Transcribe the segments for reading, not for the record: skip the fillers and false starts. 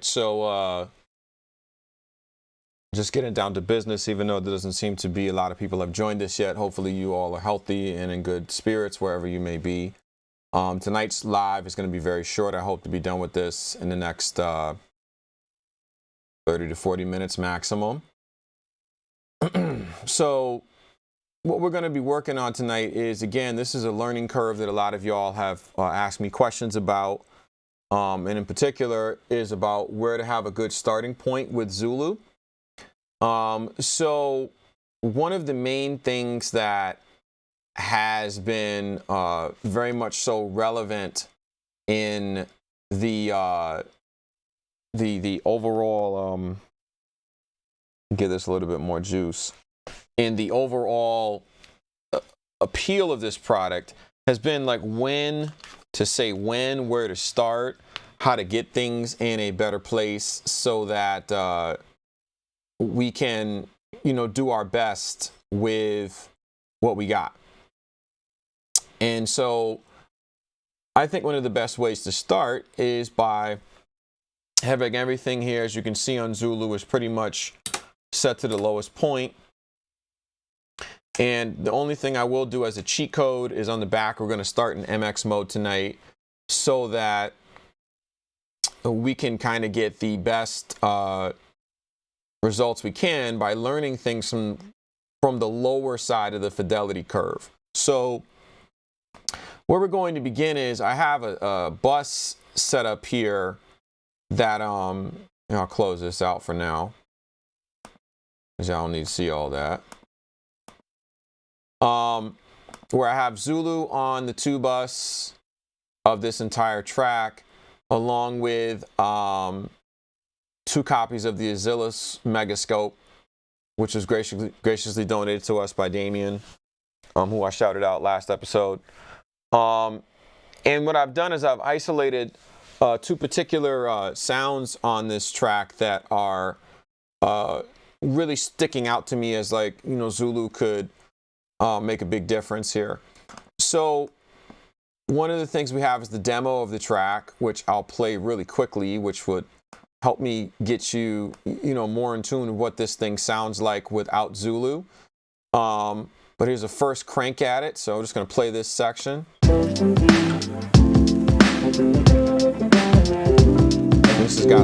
right, so just getting down to business, even though there doesn't seem to be a lot of people have joined us yet. Hopefully you all are healthy and in good spirits wherever you may be. Tonight's live is going to be very short. I hope to be done with this in the next 30 to 40 minutes maximum. So what we're going to be working on tonight is, again, this is a learning curve that a lot of y'all have asked me questions about. And in particular is about where to have a good starting point with Zulu. So one of the main things that has been very much so relevant in the overall give this a little bit more juice, in the overall appeal of this product has been like when to say when, where to start, how to get things in a better place so that we can, do our best with what we got. And so I think one of the best ways to start is by having everything here, as you can see on Zulu, is pretty much set to the lowest point. And the only thing I will do as a cheat code is on the back, we're going to start in MX mode tonight so that we can kind of get the best results we can by learning things from the lower side of the fidelity curve. So where we're going to begin is I have a bus set up here that I'll close this out for now because I don't need to see all that. Where I have Zulu on the 2 bus of this entire track, along with 2 copies of the Xyenz Megascope, which was graciously donated to us by Damien, who I shouted out last episode. And what I've done is I've isolated 2 particular sounds on this track that are really sticking out to me as Zulu could make a big difference here. So one of the things we have is the demo of the track, which I'll play really quickly, which would help me get you, more in tune with what this thing sounds like without Zulu. But here's a first crank at it, so I'm just going to play this section. This has got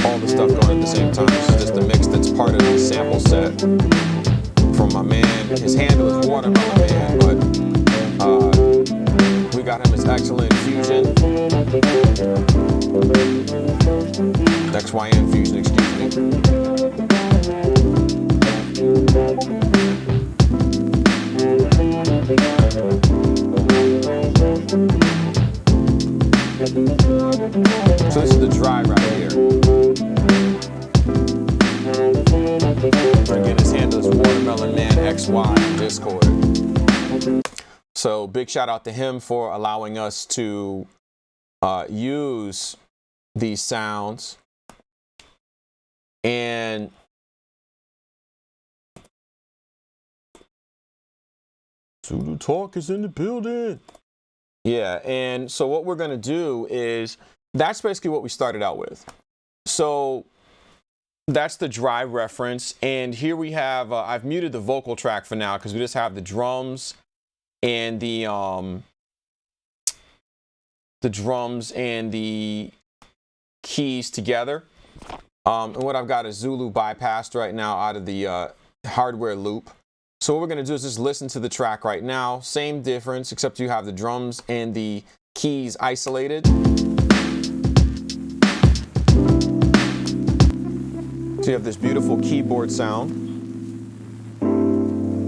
all the stuff going at the same time. This is just a mix that's part of the sample set from my man. His handle is Watermelon Man, but we got him as Xyenz Fyxion. Xyenz Fyxion, excuse me. So this is the drive right here. Again, his handle is Watermelon Man XY on Discord. So big shout out to him for allowing us to use these sounds. And Zulu Talk is in the building. Yeah, and so what we're going to do is, that's basically what we started out with. So that's the drive reference. And here we have, I've muted the vocal track for now because we just have the drums and the keys together. And what I've got is Zulu bypassed right now out of the hardware loop. So what we're going to do is just listen to the track right now. Same difference, except you have the drums and the keys isolated. So you have this beautiful keyboard sound.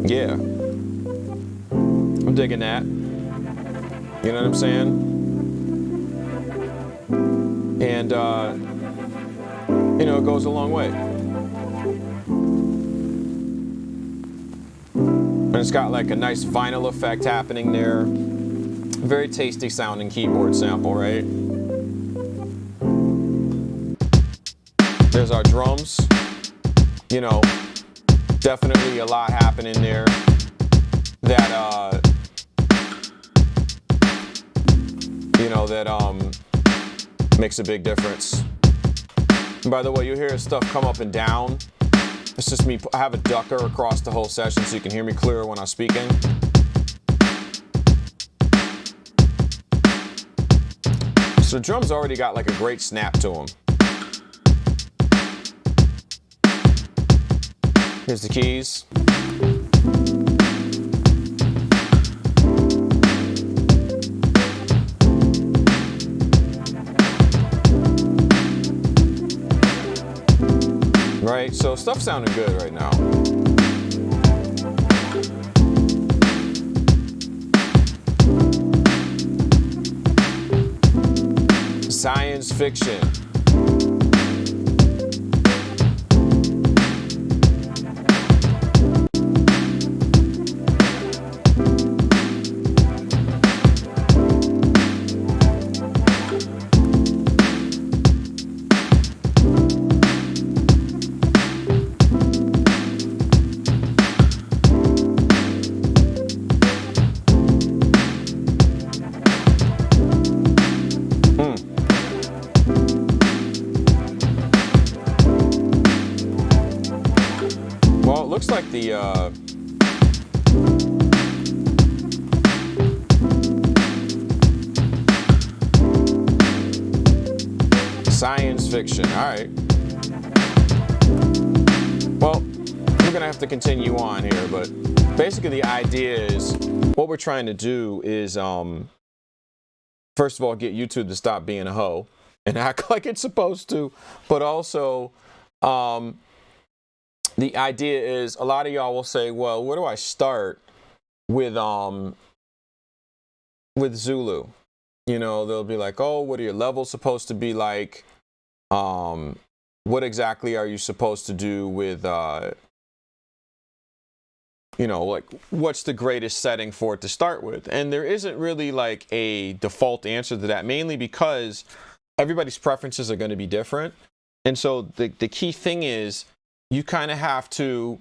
Yeah. I'm digging that. You know what I'm saying? And, it goes a long way. And it's got like a nice vinyl effect happening there. Very tasty sounding keyboard sample, right? There's our drums. Definitely a lot happening there. Makes a big difference. And by the way, you'll hear stuff come up and down. It's just me. I have a ducker across the whole session so you can hear me clearer when I'm speaking. So the drum's already got like a great snap to them. Here's the keys. Right, so stuff's sounding good right now. Xyenz Fyxion. Well, it looks like the Xyenz Fyxion. All right. Well, we're gonna have to continue on here, but basically the idea is what we're trying to do is, first of all, get YouTube to stop being a hoe and act like it's supposed to, but also, the idea is a lot of y'all will say, well, where do I start with Zulu? You know, they'll be like, oh, what are your levels supposed to be like? What exactly are you supposed to do with, you know, like, what's the greatest setting for it to start with? And there isn't really like a default answer to that, mainly because everybody's preferences are going to be different. And so the key thing is, you kind of have to,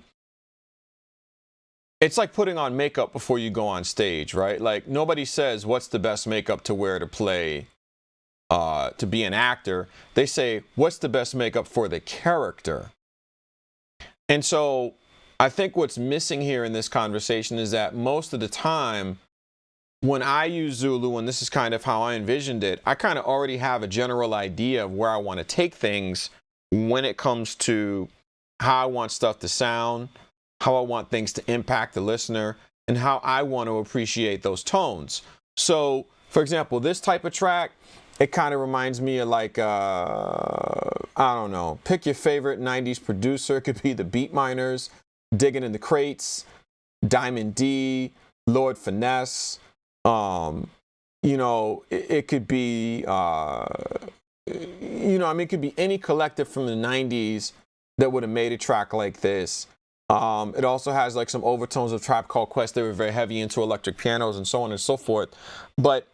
it's like putting on makeup before you go on stage, right? Like nobody says what's the best makeup to wear to play, to be an actor. They say, what's the best makeup for the character? And so I think what's missing here in this conversation is that most of the time when I use Zulu, and this is kind of how I envisioned it, I kind of already have a general idea of where I want to take things when it comes to how I want stuff to sound, how I want things to impact the listener, and how I want to appreciate those tones. So, for example, this type of track, it kind of reminds me of like, I don't know, pick your favorite 90s producer. It could be the Beatminers, Digging in the Crates, Diamond D, Lord Finesse. You know, it could be, you know, I mean, it could be any collective from the 90s that would have made a track like this. It also has like some overtones of Tribe Called Quest. They were very heavy into electric pianos and so on and so forth. But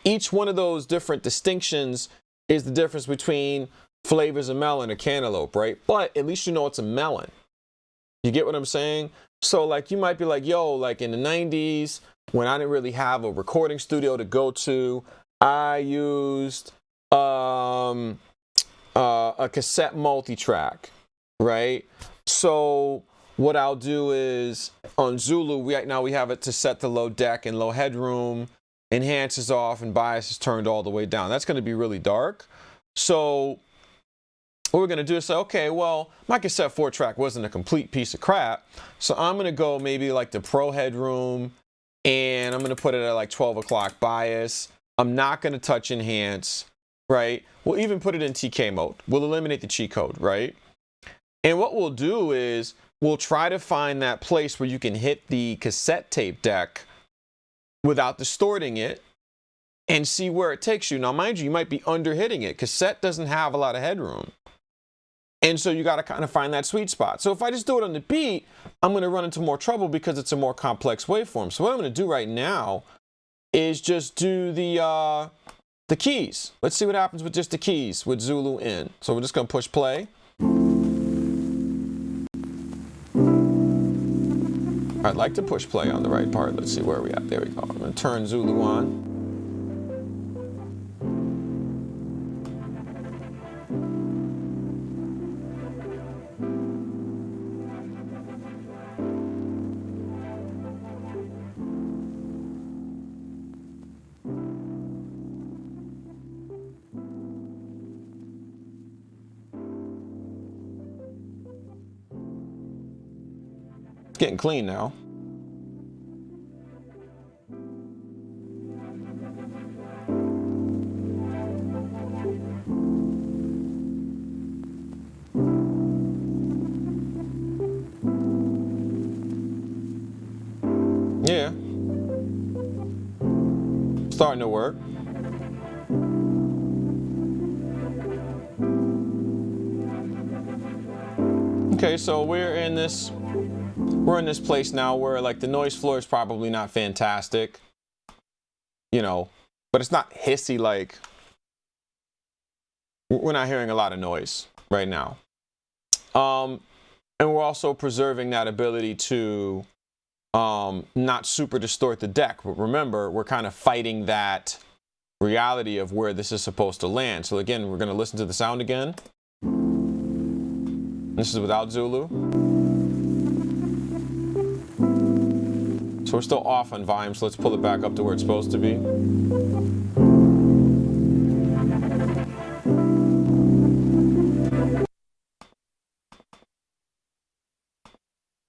each one of those different distinctions is the difference between flavors of melon or cantaloupe, right? But at least you know it's a melon. You get what I'm saying? So like you might be like, yo, like in the 90s, when I didn't really have a recording studio to go to, I used a cassette multi-track. Right? So what I'll do is on Zulu, we have it to set to low deck and low headroom, enhance is off and bias is turned all the way down. That's going to be really dark. So what we're going to do is say, okay, well, my cassette 4-track wasn't a complete piece of crap. So I'm going to go maybe like the pro headroom and I'm going to put it at like 12 o'clock bias. I'm not going to touch enhance, right? We'll even put it in TK mode. We'll eliminate the cheat code, right? And what we'll do is we'll try to find that place where you can hit the cassette tape deck without distorting it and see where it takes you. Now, mind you, you might be under hitting it. Cassette doesn't have a lot of headroom. And so you got to kind of find that sweet spot. So if I just do it on the beat, I'm going to run into more trouble because it's a more complex waveform. So what I'm going to do right now is just do the keys. Let's see what happens with just the keys with Zulu in. So we're just going to push play. I'd like to push play on the right part. Let's see where we at. There we go. I'm going to turn Zulu on. Getting clean now. Yeah. Starting to work. Okay, so we're in this place now where like the noise floor is probably not fantastic, you know, but it's not hissy. Like we're not hearing a lot of noise right now. And we're also preserving that ability to not super distort the deck. But remember, we're kind of fighting that reality of where this is supposed to land. So again, we're going to listen to the sound again. This is without Zulu. So we're still off on volume, so let's pull it back up to where it's supposed to be.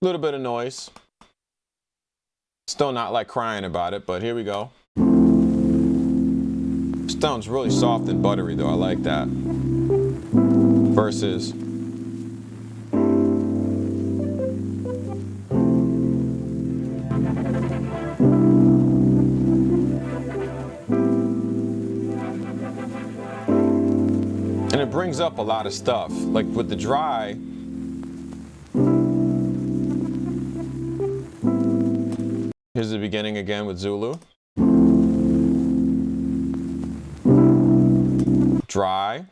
A little bit of noise. Still not like crying about it, but here we go. Sounds really soft and buttery though, I like that. Versus and it brings up a lot of stuff. Like with the dry, here's the beginning again with Zulu. Dry.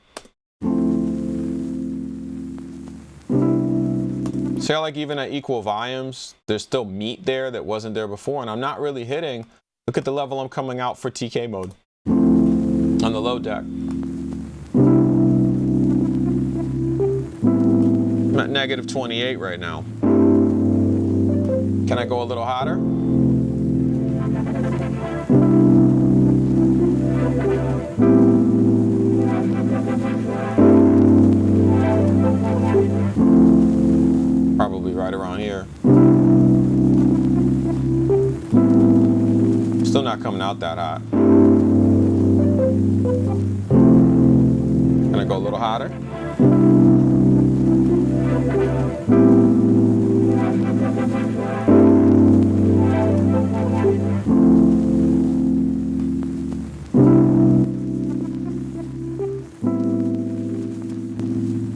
See how like even at equal volumes, there's still meat there that wasn't there before, and I'm not really hitting. Look at the level I'm coming out for TK mode on the low deck. I'm at negative 28 right now. Can I go a little hotter? Probably right around here. Still not coming out that hot. Can I go a little hotter?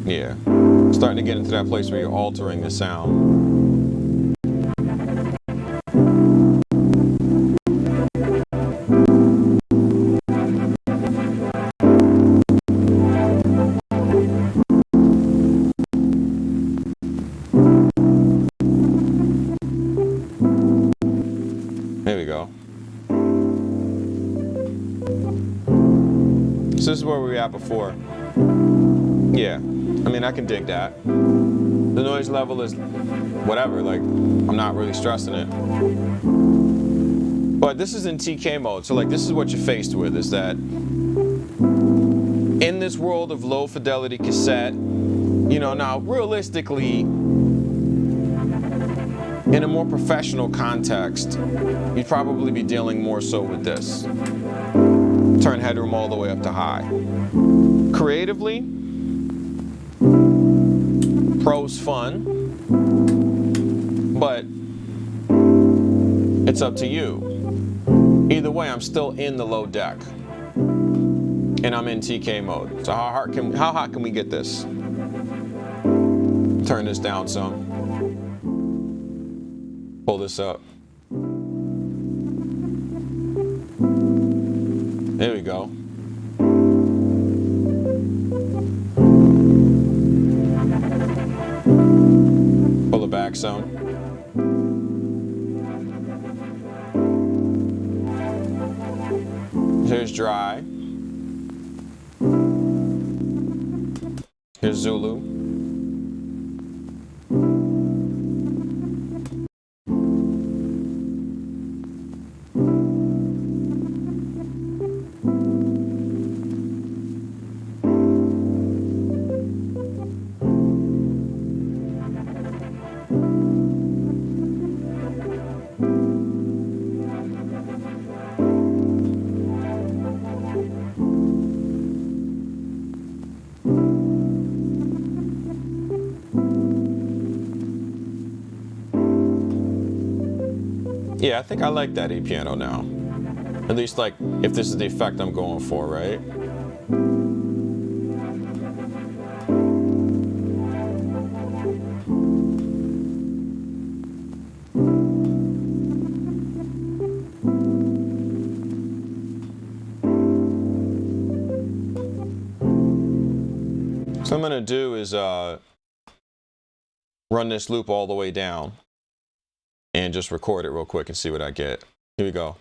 Yeah, starting to get into that place where you're altering the sound. There we go. So this is where we were at before. Yeah, I mean, I can dig that. The noise level is whatever, like, I'm not really stressing it. But this is in TK mode, so like this is what you're faced with, is that in this world of low fidelity cassette, you know, now realistically, in a more professional context, you'd probably be dealing more so with this. Turn headroom all the way up to high. Creatively, pro's fun, but it's up to you. Either way, I'm still in the low deck, and I'm in TK mode. So how hot can we get this? Turn this down some. Pull this up. There we go. Pull it back some. Here's dry. Here's Zulu. Yeah, I think I like that E piano now. At least, like, if this is the effect I'm going for, right? So what I'm going to do is run this loop all the way down and just record it real quick and see what I get. Here we go.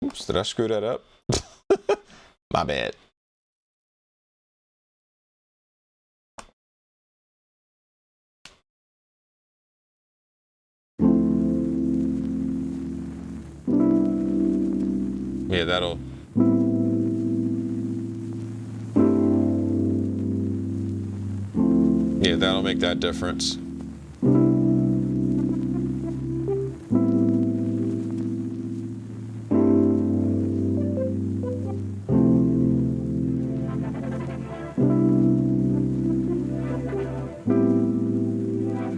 Oops, did I screw that up? My bad. Yeah, that'll... Yeah, that'll make that difference.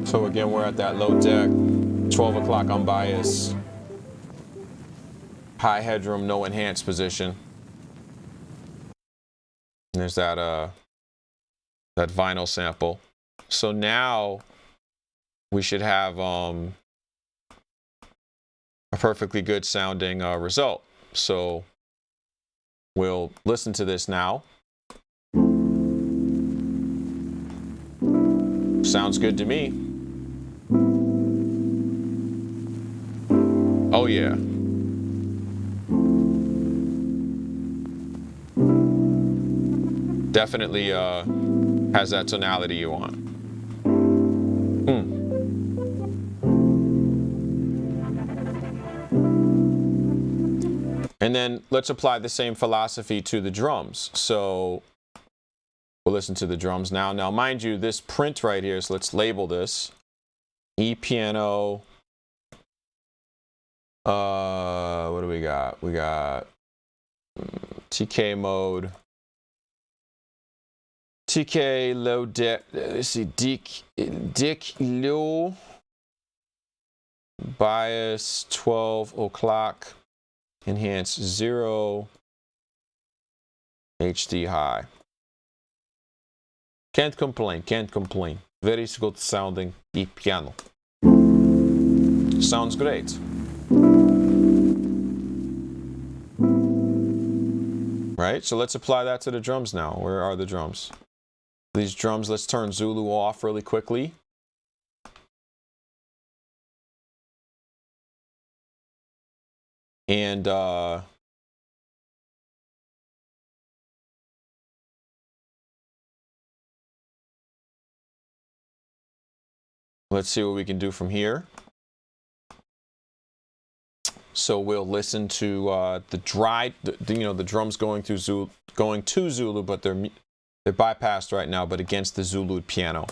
So again, we're at that low deck, 12 o'clock unbiased, high headroom, no enhanced position. And there's that that vinyl sample. So now we should have a perfectly good sounding result. So we'll listen to this now. Sounds good to me. Oh yeah. Definitely has that tonality you want. And then let's apply the same philosophy to the drums. So we'll listen to the drums now. Now, mind you, this print right here, so let's label this. E piano. What do we got? We got TK mode. TK low deck. Let's see, Dick low. Bias 12 o'clock. Enhance 0. HD high. Can't complain, can't complain. Very good sounding E piano. Sounds great. Right, so let's apply that to the drums now. Where are the drums? These drums, let's turn Zulu off really quickly. And let's see what we can do from here. So we'll listen to the drums going through Zulu, going to Zulu, but they're bypassed right now, but against the Zulu piano.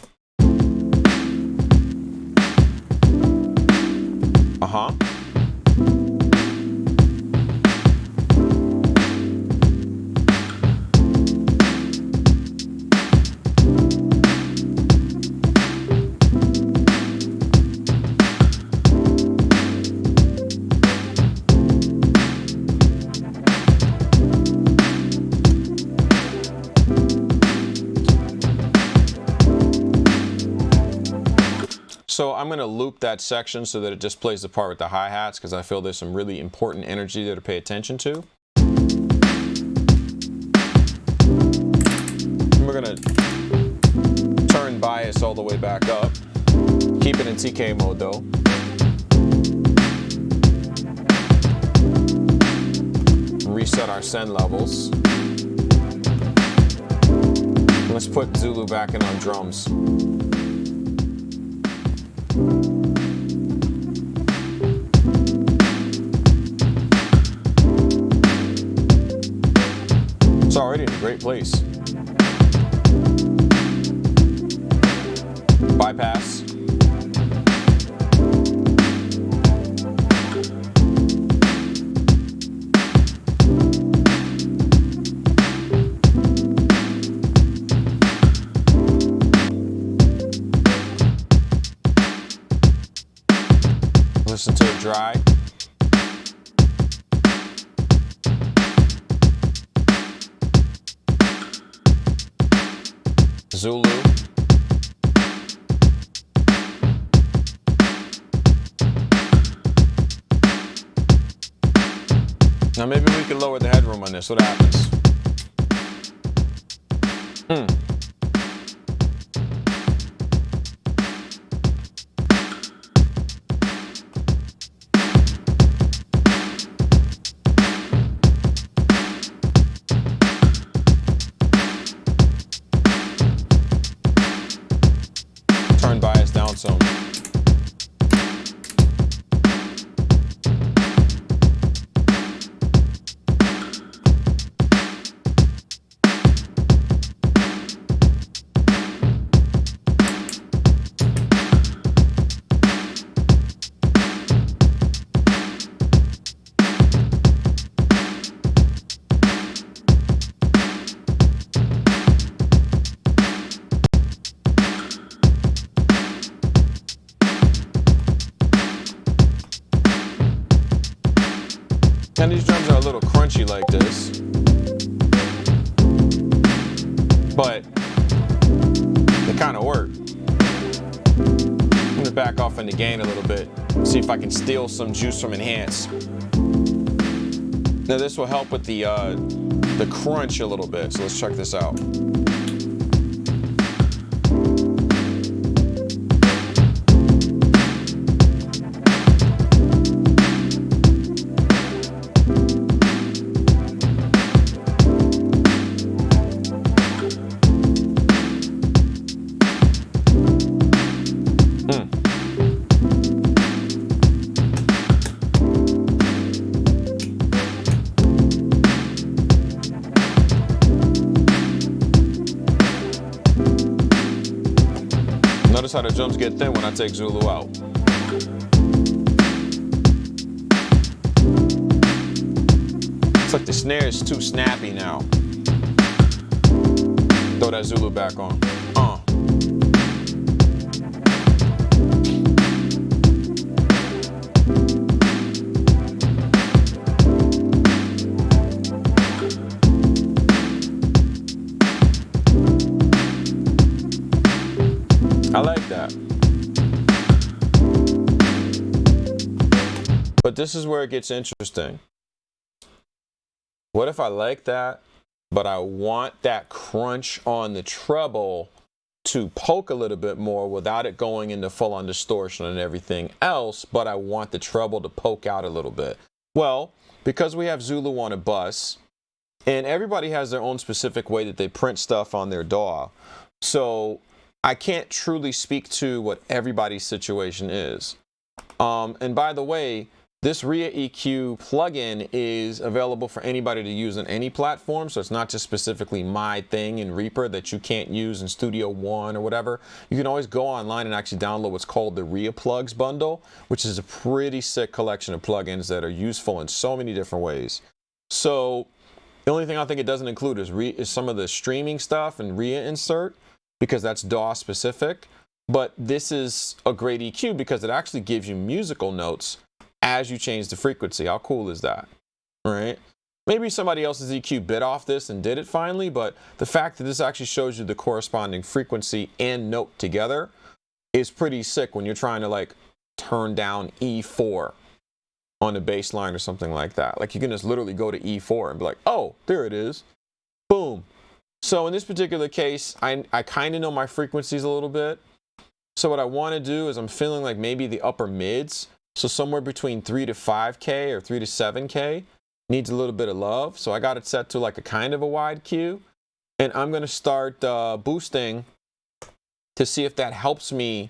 So I'm going to loop that section so that it just plays the part with the hi-hats, because I feel there's some really important energy there to pay attention to. And we're going to turn bias all the way back up. Keep it in TK mode though. Reset our send levels. Let's put Zulu back in on drums. It's already in a great place. Bypass. Listen to it dry. Zulu. Now maybe we can lower the headroom on this. What happens? Turn bias down some. And these drums are a little crunchy like this, but they kind of work. I'm gonna back off in the gain a little bit, see if I can steal some juice from Enhance. Now this will help with the crunch a little bit, so let's check this out. Notice how the drums get thin when I take Zulu out. It's like the snare is too snappy now. Throw that Zulu back on. I like that. But this is where it gets interesting. What if I like that, but I want that crunch on the treble to poke a little bit more without it going into full-on distortion and everything else, but I want the treble to poke out a little bit? Well, because we have Zulu on a bus, and everybody has their own specific way that they print stuff on their DAW, so I can't truly speak to what everybody's situation is. And by the way, this ReaEQ plugin is available for anybody to use on any platform, so it's not just specifically my thing in Reaper that you can't use in Studio One or whatever. You can always go online and actually download what's called the ReaPlugs bundle, which is a pretty sick collection of plugins that are useful in so many different ways. So the only thing I think it doesn't include is some of the streaming stuff and ReaInsert, because that's DAW specific. But this is a great EQ because it actually gives you musical notes as you change the frequency. How cool is that, right? Maybe somebody else's EQ bit off this and did it finally, but the fact that this actually shows you the corresponding frequency and note together is pretty sick when you're trying to like turn down E4 on the bass line or something like that. Like you can just literally go to E4 and be like, oh, there it is. Boom. So in this particular case, I kind of know my frequencies a little bit. So what I want to do is I'm feeling like maybe the upper mids. So somewhere between 3 to 5K or 3 to 7K needs a little bit of love. So I got it set to like a kind of a wide Q. and I'm going to start boosting to see if that helps me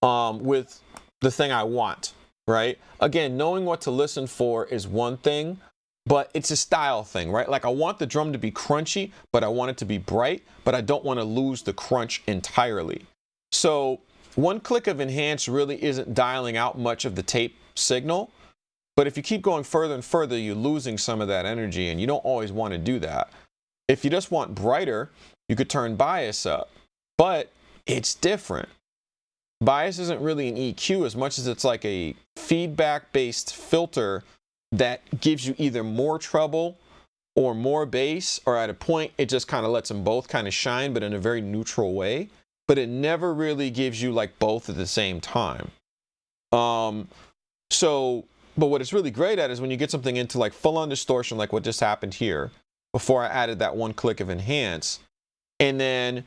with the thing I want, right? Again, knowing what to listen for is one thing, but it's a style thing, right? Like I want the drum to be crunchy, but I want it to be bright, but I don't want to lose the crunch entirely. So one click of enhance really isn't dialing out much of the tape signal, but if you keep going further and further, you're losing some of that energy, and you don't always want to do that. If you just want brighter, you could turn bias up, but it's different. Bias isn't really an EQ as much as it's like a feedback-based filter that gives you either more treble or more bass, or at a point it just kind of lets them both kind of shine, but in a very neutral way. But it never really gives you like both at the same time. But what it's really great at is when you get something into like full-on distortion, like what just happened here, before I added that one click of enhance, and then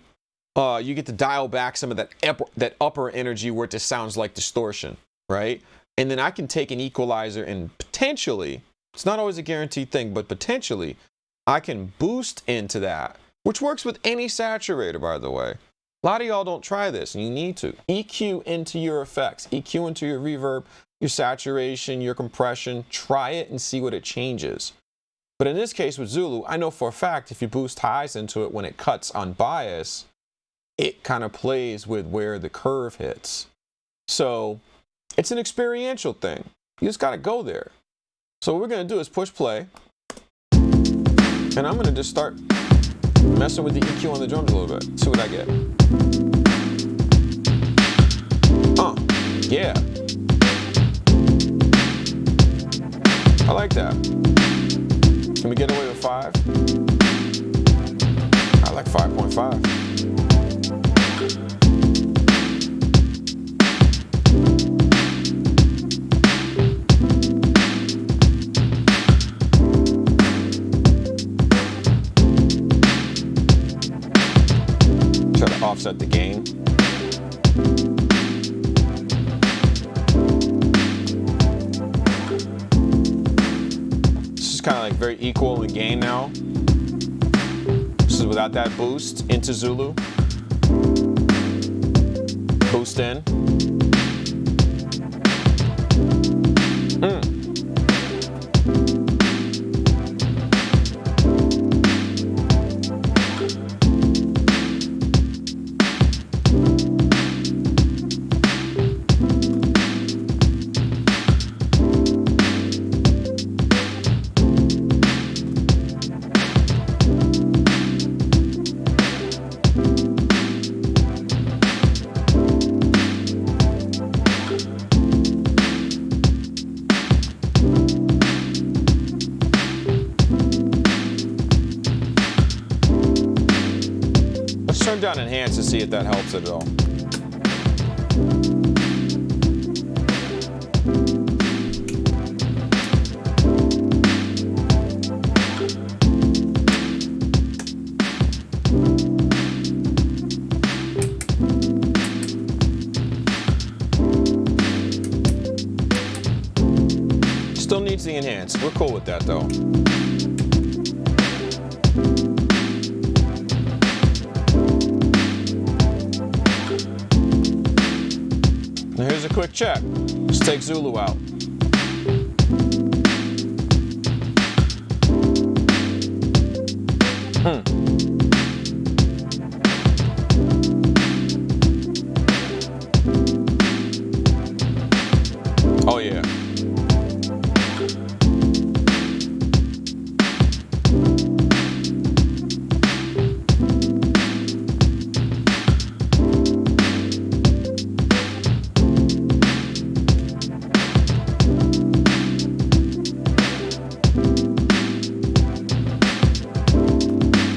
you get to dial back some of that upper energy where it just sounds like distortion, right? And then I can take an equalizer and potentially, it's not always a guaranteed thing, but potentially I can boost into that, which works with any saturator, by the way. A lot of y'all don't try this, and you need to. EQ into your effects, EQ into your reverb, your saturation, your compression. Try it and see what it changes. But in this case with Zulu, I know for a fact if you boost highs into it when it cuts on bias, it kind of plays with where the curve hits. So it's an experiential thing. You just got to go there. So what we're going to do is push play. And I'm going to just start messing with the EQ on the drums a little bit. See what I get. Yeah. I like that. Can we get away with 5? I like 5.5. Try to offset the gain. This is kind of like very equal in gain now. This is without that boost into Zulu. Boost in. Turn down enhance to see if that helps at all. Still needs the enhance. We're cool with that though. Now here's a quick check. Let's take Zulu out. Oh yeah.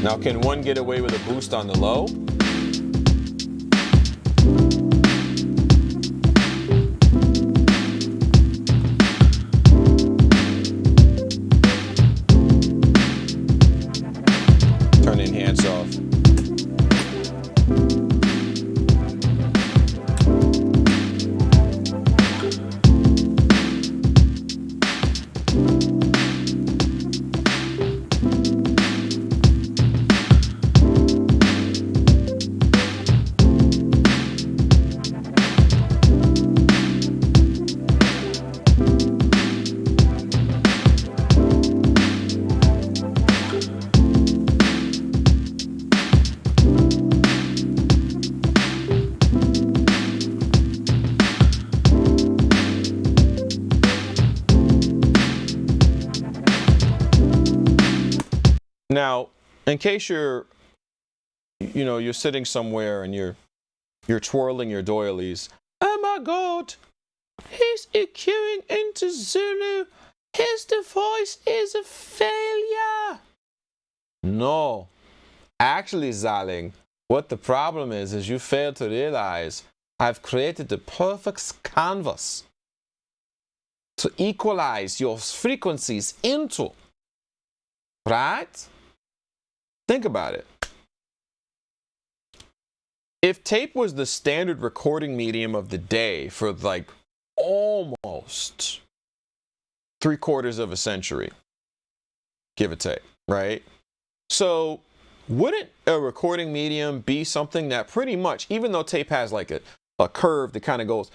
Now, can one get away with a boost on the low? Turn the enhance off. Now, in case you're sitting somewhere and you're twirling your doilies. Oh my God, he's EQing into Zulu. His device is a failure. No, actually, Zaling, what the problem is you fail to realize I've created the perfect canvas to equalize your frequencies into. Right? Think about it. If tape was the standard recording medium of the day for like almost 3/4 of a century, give or take, right? So wouldn't a recording medium be something that pretty much, even though tape has like a curve that kind of goes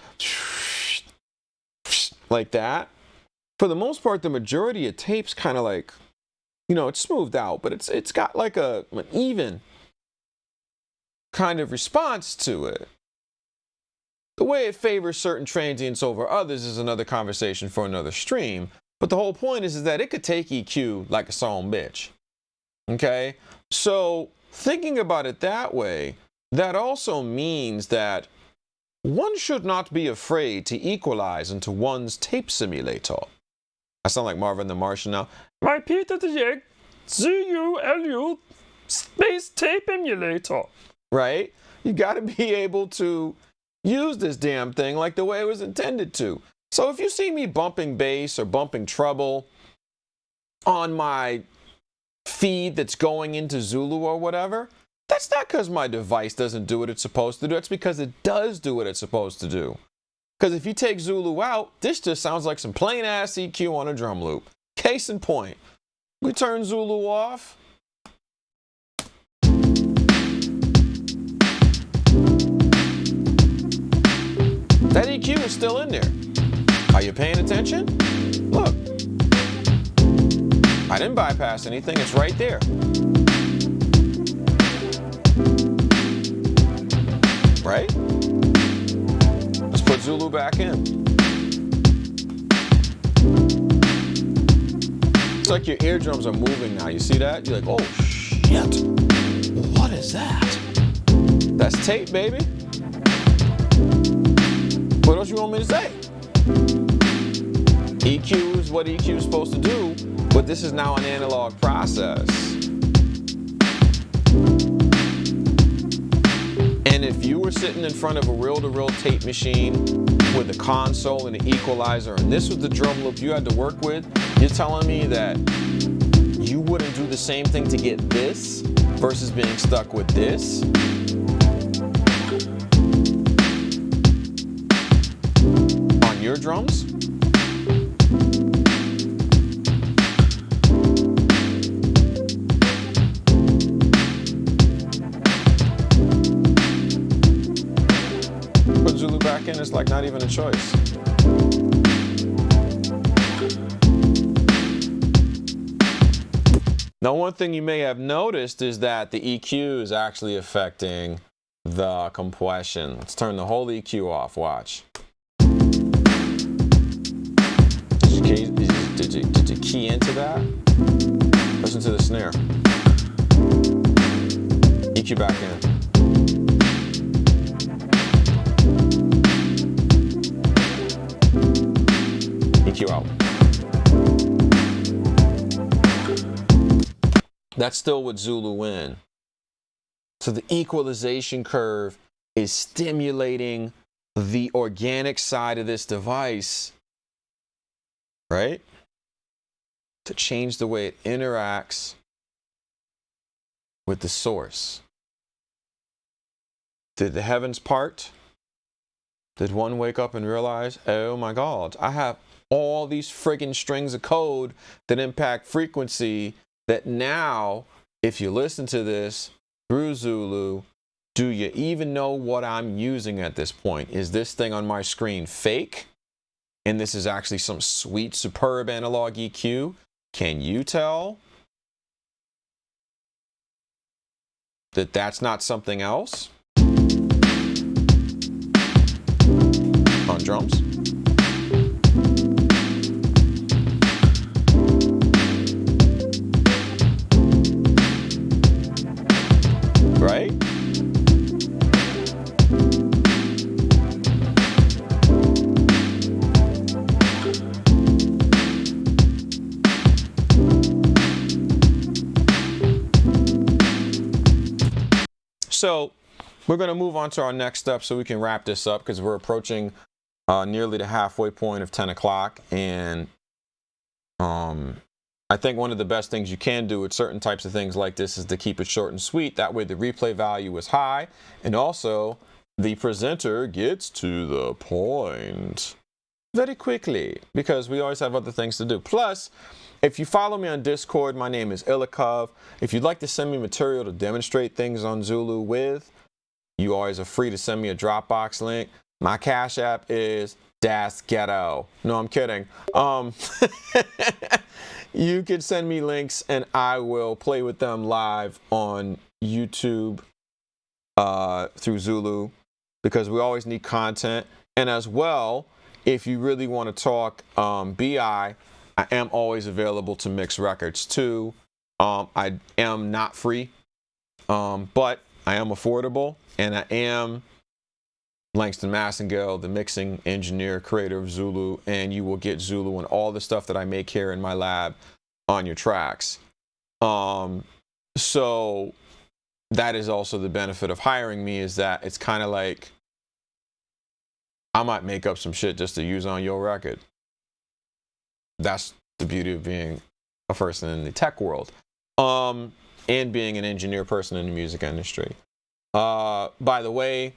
like that, for the most part, the majority of tapes kind of like, it's smoothed out, but it's got like an even kind of response to it. The way it favors certain transients over others is another conversation for another stream. But the whole point is that it could take EQ like a song bitch. Okay? So thinking about it that way, that also means that one should not be afraid to equalize into one's tape simulator. I sound like Marvin the Martian now. My Peter the Yeg, Zulu space tape emulator. Right? You got to be able to use this damn thing like the way it was intended to. So if you see me bumping bass or bumping treble on my feed that's going into Zulu or whatever, that's not because my device doesn't do what it's supposed to do. It's because it does do what it's supposed to do. Because if you take Zulu out, this just sounds like some plain ass EQ on a drum loop. Case in point, we turn Zulu off. That EQ is still in there. Are you paying attention? Look. I didn't bypass anything. It's right there. Right? Let's put Zulu back in. It's like your eardrums are moving now. You see that? You're like, oh, shit. What is that? That's tape, baby. What else you want me to say? EQ is what EQ is supposed to do, but this is now an analog process. And if you were sitting in front of a reel-to-reel tape machine with a console and an equalizer, and this was the drum loop you had to work with, you're telling me that you wouldn't do the same thing to get this versus being stuck with this? Your drums? Put Zulu back in, it's like not even a choice. Now, one thing you may have noticed is that the EQ is actually affecting the compression. Let's turn the whole EQ off, watch. Did you key into that? Listen to the snare. EQ back in. EQ out. That's still with Zulu in. So the equalization curve is stimulating the organic side of this device, right? To change the way it interacts with the source. Did the heavens part? Did one wake up and realize, oh my God, I have all these friggin' strings of code that impact frequency that now, if you listen to this through Zulu, do you even know what I'm using at this point? Is this thing on my screen fake? And this is actually some sweet, superb analog EQ? Can you tell that that's not something else? On drums. So we're going to move on to our next step so we can wrap this up, because we're approaching nearly the halfway point of 10 o'clock. And I think one of the best things you can do with certain types of things like this is to keep it short and sweet. That way the replay value is high, and also the presenter gets to the point very quickly, because we always have other things to do. Plus, if you follow me on Discord, my name is Ilikov. If you'd like to send me material to demonstrate things on Zulu with, you always are free to send me a Dropbox link. My Cash App is Das Ghetto. No, I'm kidding. You can send me links and I will play with them live on YouTube through Zulu, because we always need content. And as well, if you really want to talk BI, I am always available to mix records too. I am not free, but I am affordable, and I am Langston Massengale, the mixing engineer, creator of Zulu, and you will get Zulu and all the stuff that I make here in my lab on your tracks. So that is also the benefit of hiring me, is that it's kind of like I might make up some shit just to use on your record. That's the beauty of being a person in the tech world, and being an engineer person in the music industry. By the way,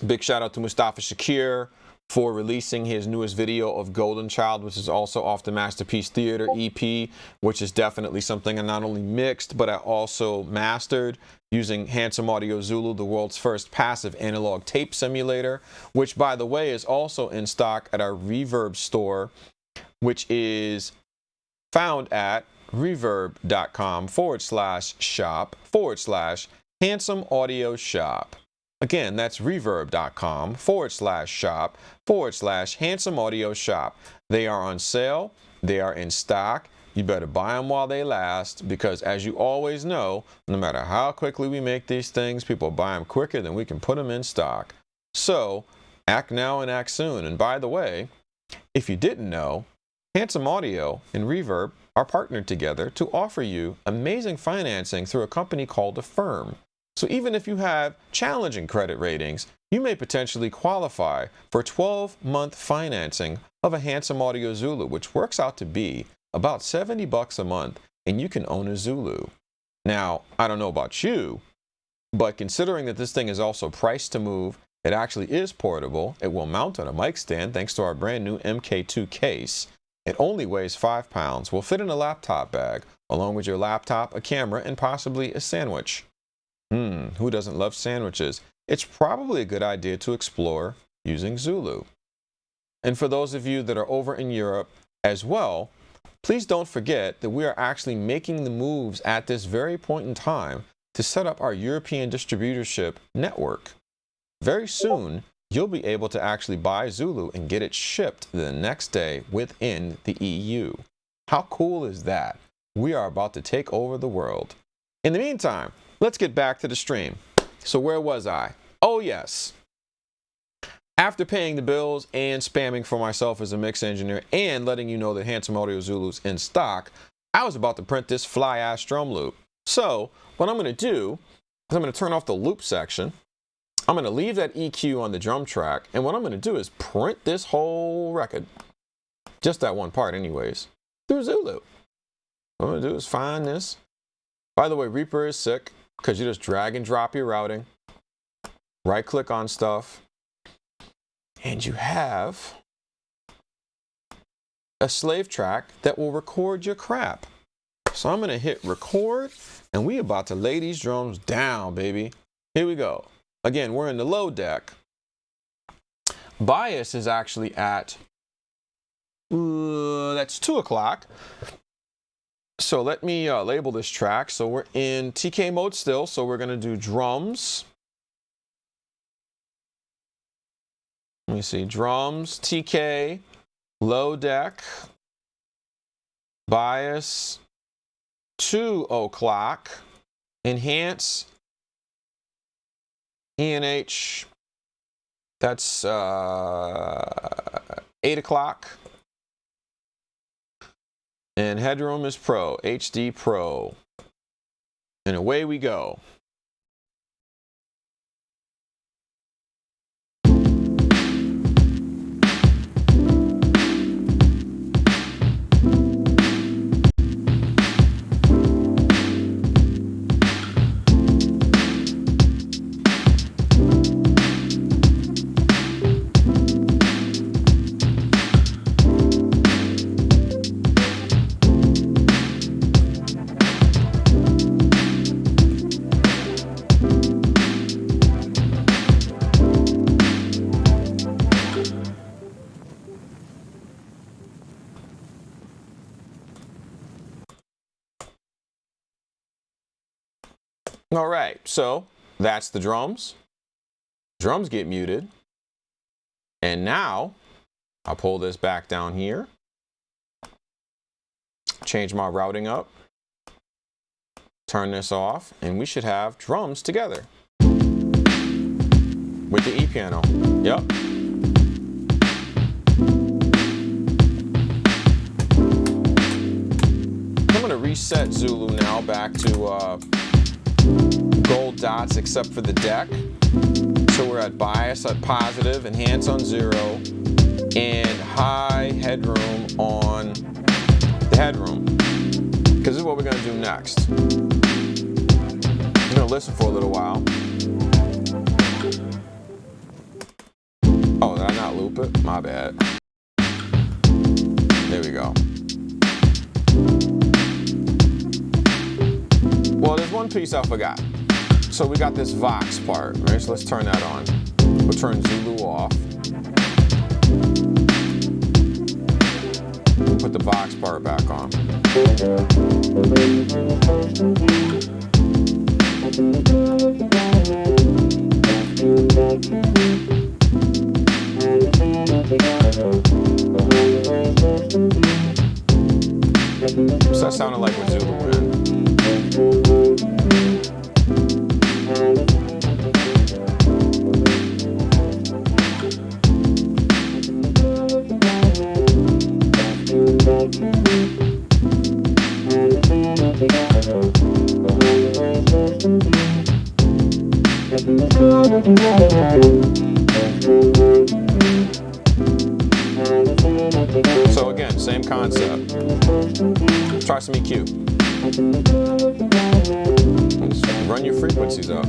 big shout out to Mustafa Shakir for releasing his newest video of Golden Child, which is also off the Masterpiece Theater EP, which is definitely something I not only mixed, but I also mastered using Handsome Audio Zulu, the world's first passive analog tape simulator, which, by the way, is also in stock at our Reverb store, which is found at reverb.com/shop/Handsome Audio Shop. Again, that's reverb.com/shop/Handsome Audio Shop. They are on sale. They are in stock. You better buy them while they last, because as you always know, no matter how quickly we make these things, people buy them quicker than we can put them in stock. So act now and act soon. And by the way, if you didn't know, Handsome Audio and Reverb are partnered together to offer you amazing financing through a company called Affirm. So even if you have challenging credit ratings, you may potentially qualify for 12-month financing of a Handsome Audio Zulu, which works out to be about $70 a month, and you can own a Zulu. Now, I don't know about you, but considering that this thing is also priced to move, it actually is portable. It will mount on a mic stand thanks to our brand new MK2 case. It only weighs 5 pounds, will fit in a laptop bag, along with your laptop, a camera, and possibly a sandwich. Who doesn't love sandwiches? It's probably a good idea to explore using Zulu. And for those of you that are over in Europe as well, please don't forget that we are actually making the moves at this very point in time to set up our European distributorship network. Very soon, you'll be able to actually buy Zulu and get it shipped the next day within the EU. How cool is that? We are about to take over the world. In the meantime, let's get back to the stream. So where was I? Oh yes. After paying the bills and spamming for myself as a mix engineer and letting you know that Handsome Audio Zulu's in stock, I was about to print this fly-ass drum loop. So what I'm going to do is I'm going to turn off the loop section. I'm going to leave that EQ on the drum track, and what I'm going to do is print this whole record, just that one part anyways, through Zulu. What I'm going to do is find this. By the way, Reaper is sick, because you just drag and drop your routing, right click on stuff, and you have a slave track that will record your crap. So I'm going to hit record, and we about to lay these drums down, baby. Here we go. Again, we're in the low deck. Bias is actually at, that's 2 o'clock. So let me label this track. So we're in TK mode still. So we're going to do drums. Let me see. Drums, TK, low deck, bias, 2 o'clock, enhance, ENH, that's 8 o'clock. And headroom is Pro, HD Pro. And away we go. All right, so that's the drums. Drums get muted. And now I'll pull this back down here. Change my routing up. Turn this off, and we should have drums together with the E piano. Yep. I'm going to reset Zulu now back to gold dots except for the deck. So we're at bias at positive, enhance on 0, and high headroom on the headroom. Because this is what we're going to do next. I'm going to listen for a little while. Oh, did I not loop it? My bad. There we go. Well, there's one piece I forgot. So we got this Vox part, right? So let's turn that on. We'll turn Zulu off. We'll put the Vox part back on. So that sounded like what Zulu ran. So again, same concept. Try some EQ. Just run your frequencies up.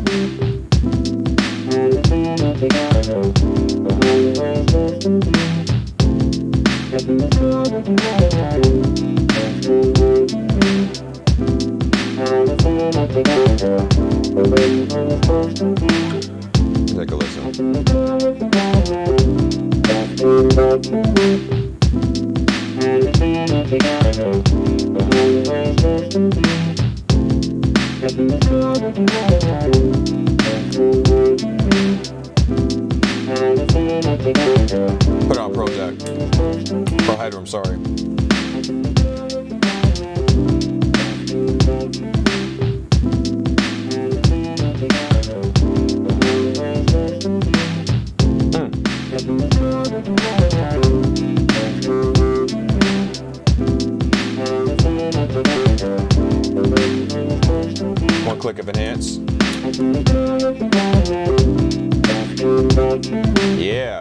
Take a listen. Put it on Pro Deck. Pro Headroom, sorry. One click of enhance. Yeah.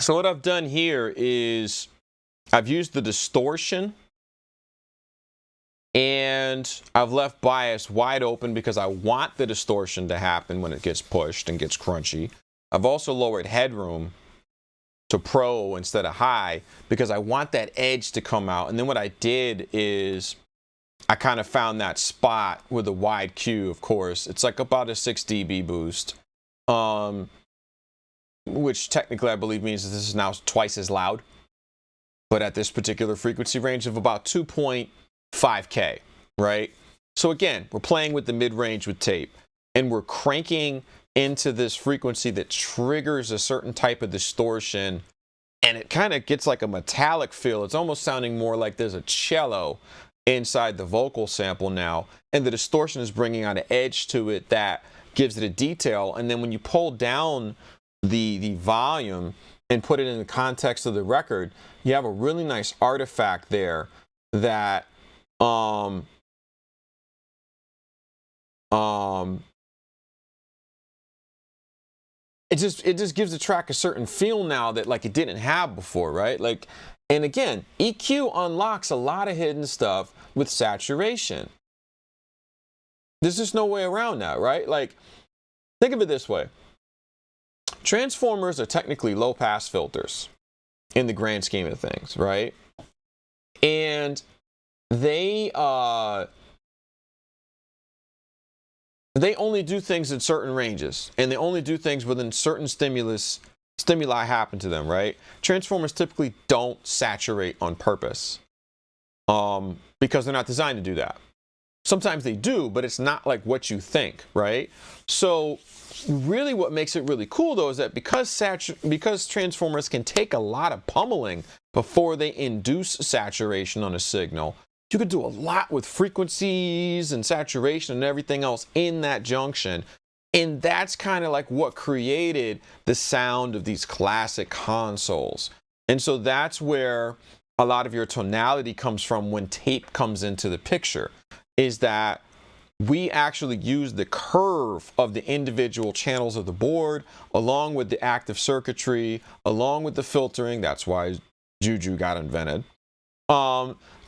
So what I've done here is I've used the distortion and I've left bias wide open because I want the distortion to happen when it gets pushed and gets crunchy. I've also lowered headroom to pro instead of high because I want that edge to come out. And then what I did is I kind of found that spot with a wide Q, of course. It's like about a 6 dB boost. Which technically I believe means that this is now twice as loud, but at this particular frequency range of about 2.5K, right? So again, we're playing with the mid-range with tape, and we're cranking into this frequency that triggers a certain type of distortion, and it kind of gets like a metallic feel. It's almost sounding more like there's a cello inside the vocal sample now, and the distortion is bringing out an edge to it that gives it a detail. And then when you pull down the volume and put it in the context of the record, you have a really nice artifact there that Um, it just gives the track a certain feel now that like it didn't have before, right? Like, and again, EQ unlocks a lot of hidden stuff with saturation. There's just no way around that, right? Like, think of it this way. Transformers are technically low-pass filters in the grand scheme of things, right? And they only do things in certain ranges, and they only do things within certain stimuli happen to them, right? Transformers typically don't saturate on purpose because they're not designed to do that. Sometimes they do, but it's not like what you think, right? So really what makes it really cool, though, is that because Transformers can take a lot of pummeling before they induce saturation on a signal, you could do a lot with frequencies and saturation and everything else in that junction. And that's kind of like what created the sound of these classic consoles. And so that's where a lot of your tonality comes from when tape comes into the picture, is that we actually use the curve of the individual channels of the board, along with the active circuitry, along with the filtering. That's why Juju got invented.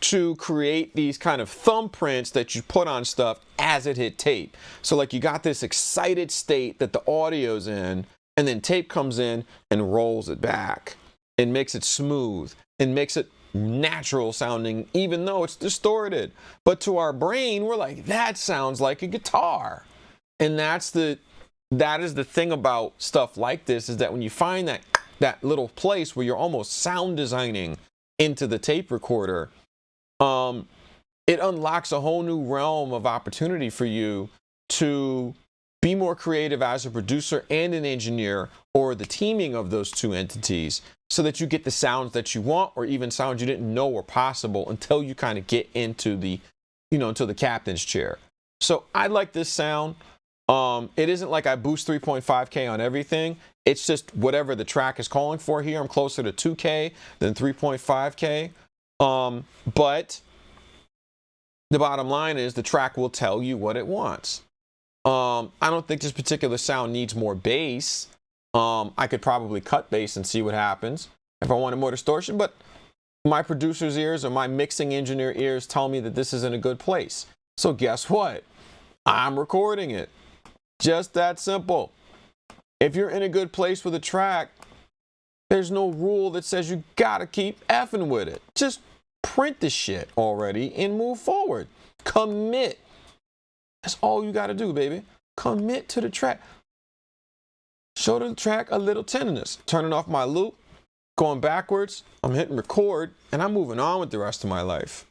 To create these kind of thumbprints that you put on stuff as it hit tape. So like you got this excited state that the audio's in, and then tape comes in and rolls it back and makes it smooth and makes it natural sounding, even though it's distorted. But to our brain, we're like, that sounds like a guitar. And that is the thing about stuff like this, is that when you find that little place where you're almost sound designing into the tape recorder, it unlocks a whole new realm of opportunity for you to be more creative as a producer and an engineer, or the teaming of those two entities, so that you get the sounds that you want, or even sounds you didn't know were possible until you kind of get into the, into the captain's chair. So I like this sound. It isn't like I boost 3.5K on everything. It's just whatever the track is calling for here. I'm closer to 2K than 3.5K. But the bottom line is the track will tell you what it wants. I don't think this particular sound needs more bass. I could probably cut bass and see what happens if I wanted more distortion, but my producer's ears or my mixing engineer ears tell me that this is in a good place. So guess what? I'm recording it. Just that simple. If you're in a good place with a track, there's no rule that says you gotta keep effing with it. Just print the shit already and move forward. Commit. That's all you gotta do, baby. Commit to the track. Show the track a little tenderness. Turning off my loop, going backwards, I'm hitting record, and I'm moving on with the rest of my life.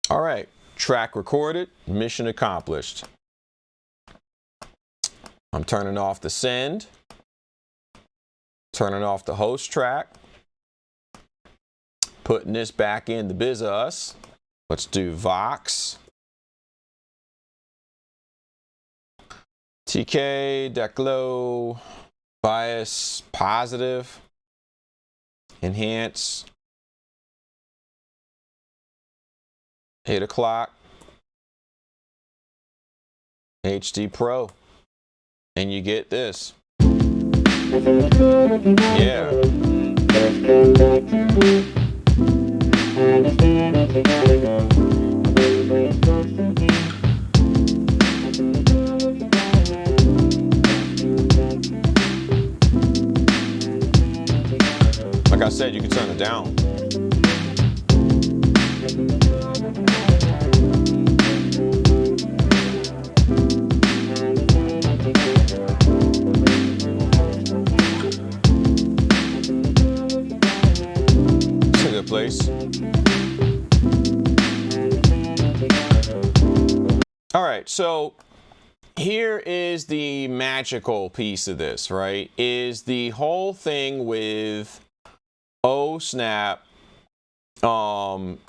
All right, track recorded, mission accomplished. I'm turning off the send, turning off the host track, putting this back in the BizUs. Let's do Vox, TK, deck low, bias positive, enhance, 8 o'clock, HD Pro, and you get this. Yeah. Like I said, you can turn it down. right, so here is the magical piece of this, right? Is the whole thing with oh snap. Langston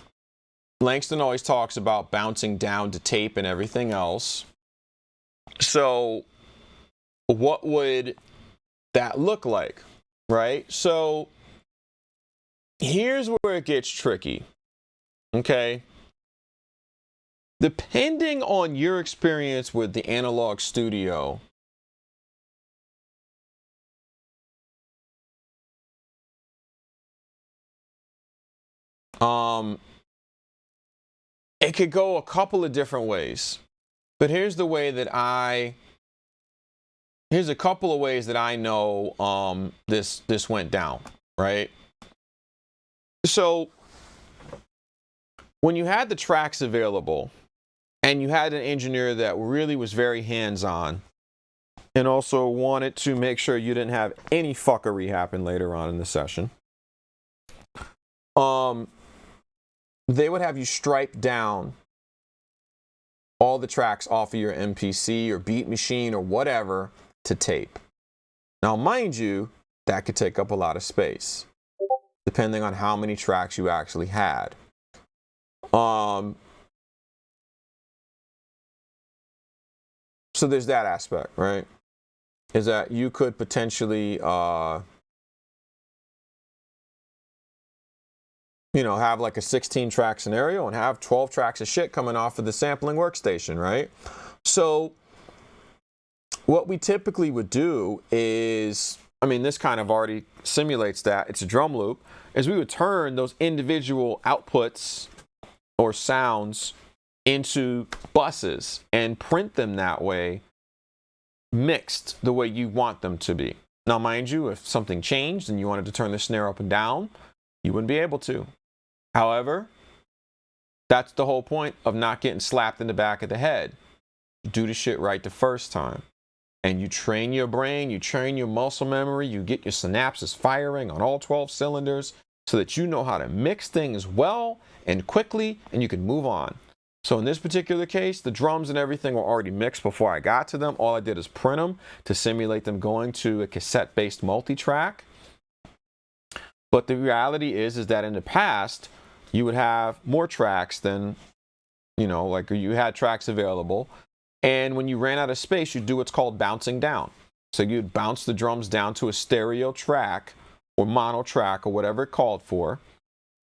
always talks about bouncing down to tape and everything else. So what would that look like, right? So here's where it gets tricky, okay? Depending on your experience with the analog studio, it could go a couple of different ways. But here's the way that here's a couple of ways that I know this went down, right? So when you had the tracks available and you had an engineer that really was very hands-on and also wanted to make sure you didn't have any fuckery happen later on in the session, they would have you stripe down all the tracks off of your MPC or beat machine or whatever to tape. Now, mind you, that could take up a lot of space, depending on how many tracks you actually had. So there's that aspect, right? Is that you could potentially, have like a 16-track scenario and have 12 tracks of shit coming off of the sampling workstation, right? So what we typically would do is, this kind of already simulates that. It's a drum loop, is we would turn those individual outputs or sounds into buses and print them that way, mixed the way you want them to be. Now, mind you, if something changed and you wanted to turn the snare up and down, you wouldn't be able to. However, that's the whole point of not getting slapped in the back of the head. You do the shit right the first time. And you train your brain, you train your muscle memory, you get your synapses firing on all 12 cylinders so that you know how to mix things well and quickly and you can move on. So in this particular case, the drums and everything were already mixed before I got to them. All I did is print them to simulate them going to a cassette-based multi-track. But the reality is that in the past, you would have more tracks than, like you had tracks available. And when you ran out of space, you'd do what's called bouncing down. So you'd bounce the drums down to a stereo track or mono track or whatever it called for.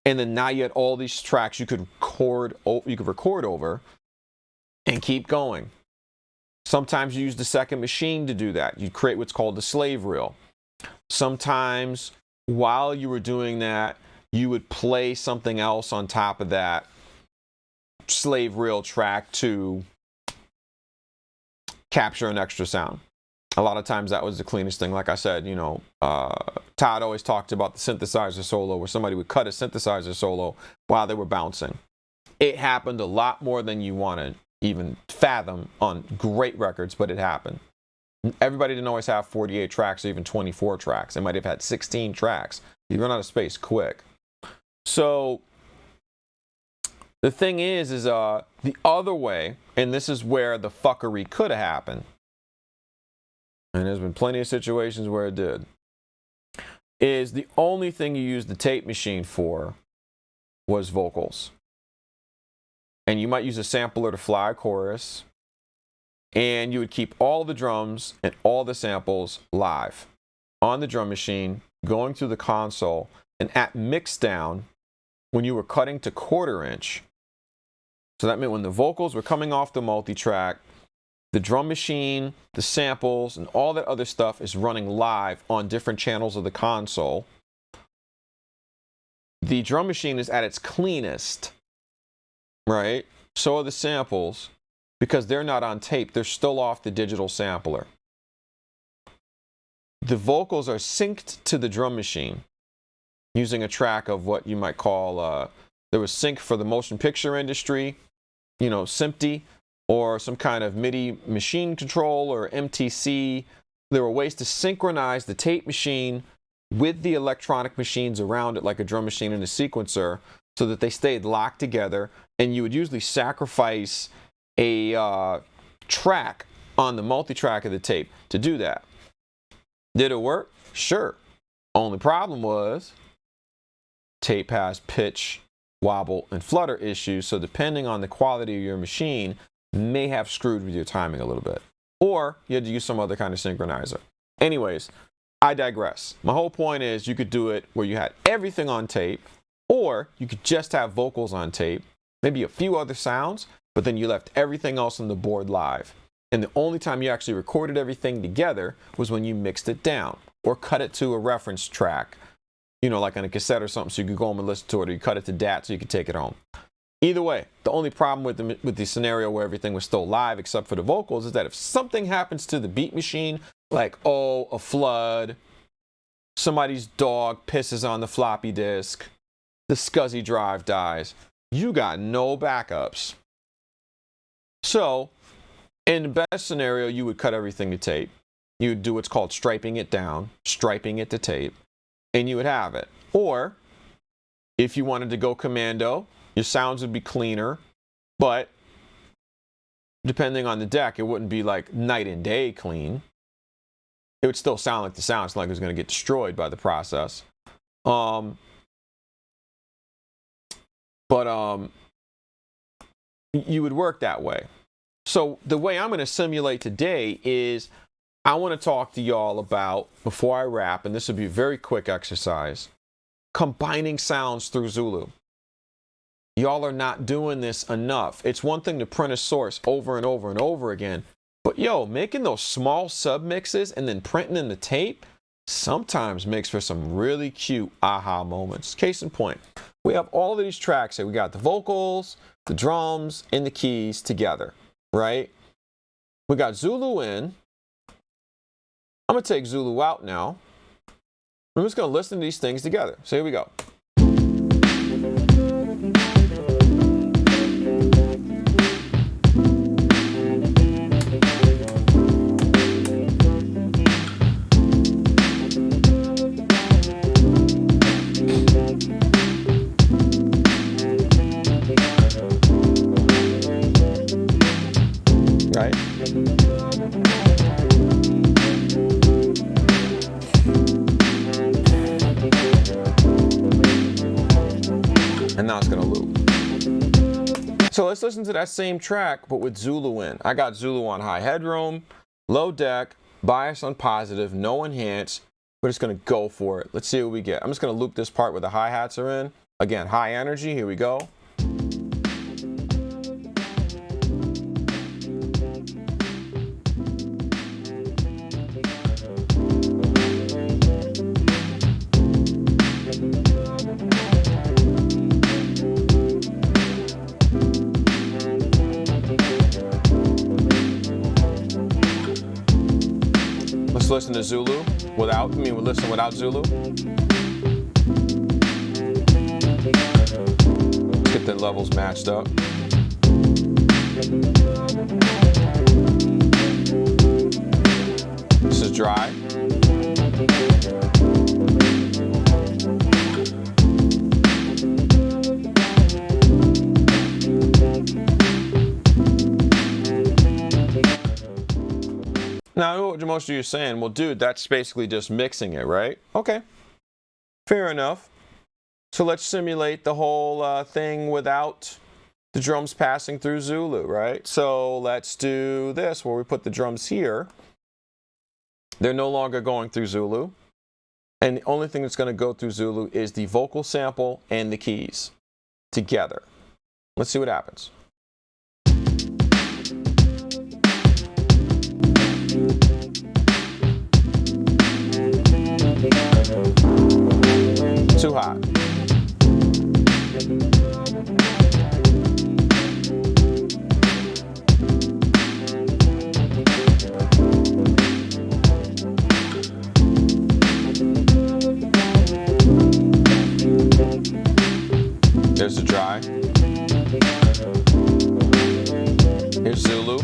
And then now you had all these tracks you could record over and keep going. Sometimes you use the second machine to do that. You'd create what's called the slave reel. Sometimes while you were doing that, you would play something else on top of that slave reel track to capture an extra sound. A lot of times that was the cleanest thing. Like I said, Todd always talked about the synthesizer solo where somebody would cut a synthesizer solo while they were bouncing. It happened a lot more than you want to even fathom on great records, but it happened. Everybody didn't always have 48 tracks or even 24 tracks. They might have had 16 tracks. You run out of space quick. So the thing is the other way, and this is where the fuckery could have happened, and there's been plenty of situations where it did, is the only thing you used the tape machine for was vocals. And you might use a sampler to fly a chorus, and you would keep all the drums and all the samples live on the drum machine, going through the console, and at mixdown, when you were cutting to 1/4 inch, so that meant when the vocals were coming off the multi-track, the drum machine, the samples, and all that other stuff is running live on different channels of the console. The drum machine is at its cleanest, right? So are the samples, because they're not on tape. They're still off the digital sampler. The vocals are synced to the drum machine using a track of what you might call, there was sync for the motion picture industry, SMPTE, or some kind of MIDI machine control or MTC. There were ways to synchronize the tape machine with the electronic machines around it, like a drum machine and a sequencer, so that they stayed locked together. And you would usually sacrifice a track on the multi-track of the tape to do that. Did it work? Sure. Only problem was tape has pitch, wobble, and flutter issues, so depending on the quality of your machine, may have screwed with your timing a little bit. Or you had to use some other kind of synchronizer. Anyways, I digress. My whole point is you could do it where you had everything on tape, or you could just have vocals on tape, maybe a few other sounds, but then you left everything else on the board live. And the only time you actually recorded everything together was when you mixed it down or cut it to a reference track, you know, like on a cassette or something, so you could go home and listen to it, or you cut it to DAT so you could take it home. Either way, the only problem with the scenario where everything was still live except for the vocals is that if something happens to the beat machine, like, oh, a flood, somebody's dog pisses on the floppy disk, the SCSI drive dies, you got no backups. So, in the best scenario, you would cut everything to tape. You would do what's called striping it down, striping it to tape, and you would have it. Or, if you wanted to go commando, your sounds would be cleaner, but depending on the deck, it wouldn't be like night and day clean. It would still sound like the sound. It's not like it was going to get destroyed by the process. You would work that way. So the way I'm going to simulate today is I want to talk to y'all about, before I wrap, and this would be a very quick exercise, combining sounds through Zulu. Y'all are not doing this enough. It's one thing to print a source over and over and over again, but yo, making those small submixes and then printing in the tape sometimes makes for some really cute aha moments. Case in point, we have all of these tracks here. We got the vocals, the drums, and the keys together, right? We got Zulu in. I'm going to take Zulu out now. I'm just going to listen to these things together. So here we go. Right? And now it's going to loop. So let's listen to that same track, but with Zulu in. I got Zulu on high headroom, low deck, bias on positive, no enhance. We're just going to go for it. Let's see what we get. I'm just going to loop this part where the hi-hats are in. Again, high energy. Here we go. Let's listen to Zulu we'll listen without Zulu. Let's get the levels matched up. This is dry. Now, I know what most of you are saying, well, dude, that's basically just mixing it, right? Okay, fair enough. So let's simulate the whole thing without the drums passing through Zulu, right? So let's do this, where we put the drums here. They're no longer going through Zulu. And the only thing that's going to go through Zulu is the vocal sample and the keys together. Let's see what happens. Too hot. There's the dry. Here's Zulu.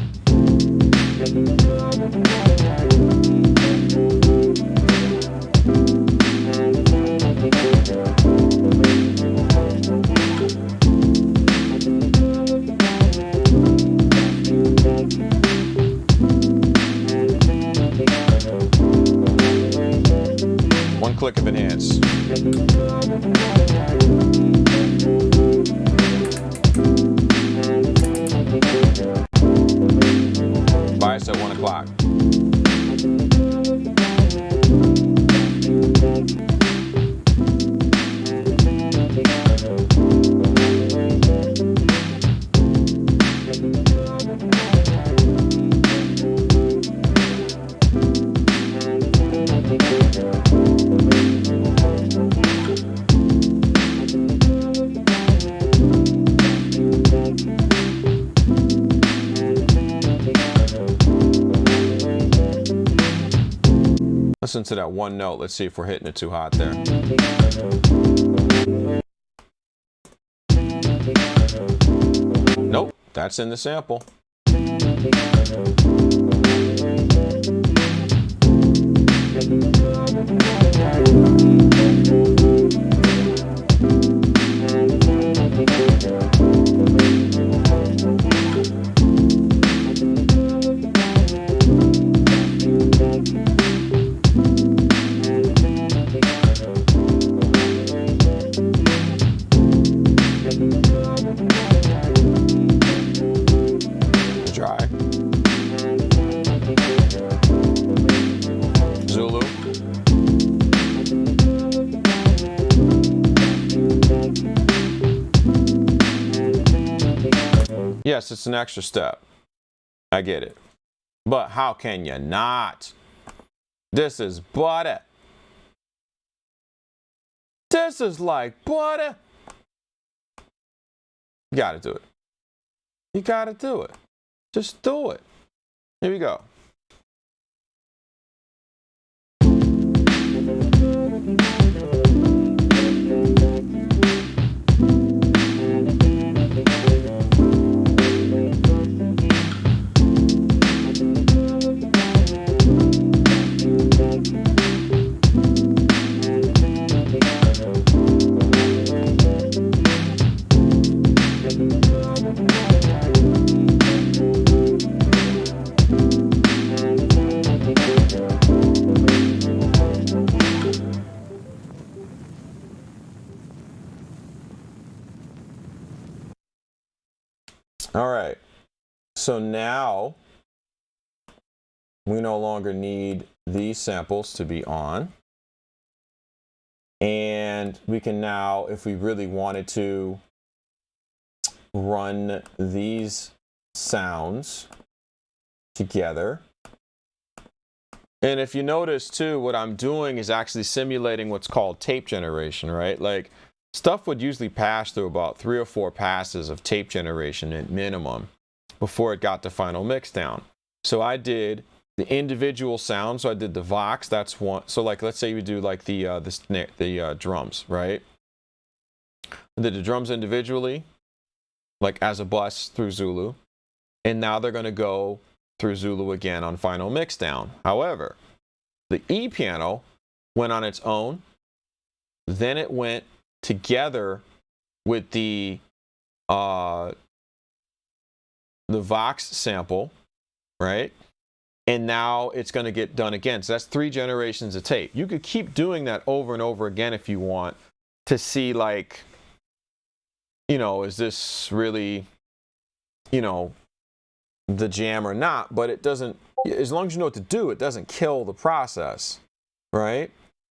One click of enhance. Bias at 1 o'clock. Listen to that one note. Let's see if we're hitting it too hot there. Nope, that's in the sample. Zulu. Yes, it's an extra step. I get it. But how can you not? This is butter. This is like butter. You gotta do it. You gotta do it. Just do it. Here we go. All right, so now we no longer need these samples to be on. And we can now, if we really wanted to, run these sounds together. And if you notice too, what I'm doing is actually simulating what's called tape generation, right? Like, stuff would usually pass through about 3 or 4 passes of tape generation at minimum before it got to final mixdown. So I did the individual sounds. So I did the Vox, that's one. So like, let's say you do like the drums, right? I did the drums individually, like as a bus through Zulu. And now they're going to go through Zulu again on final mixdown. However, the E piano went on its own. Then it went together with the Vox sample, right? And now it's going to get done again. So that's 3 generations of tape. You could keep doing that over and over again if you want to see, like, you know, is this really, you know, the jam or not? But it doesn't, as long as you know what to do, it doesn't kill the process, right?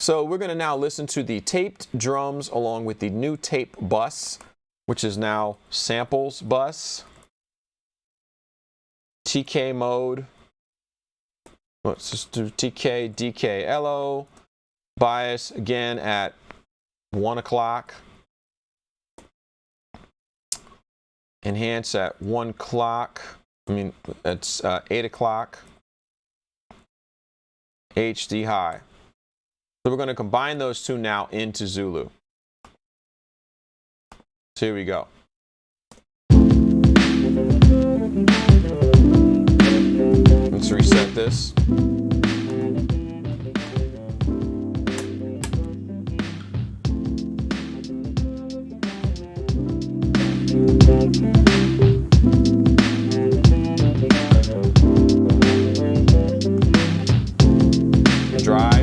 So we're going to now listen to the taped drums along with the new tape bus, which is now samples bus. TK mode. Let's just do TK, DK, LO. Bias again at 1 o'clock. Enhance at 1 o'clock. I mean, it's 8 o'clock. HD high. So we're going to combine those two now into Zulu. So here we go. Let's reset this. Dry.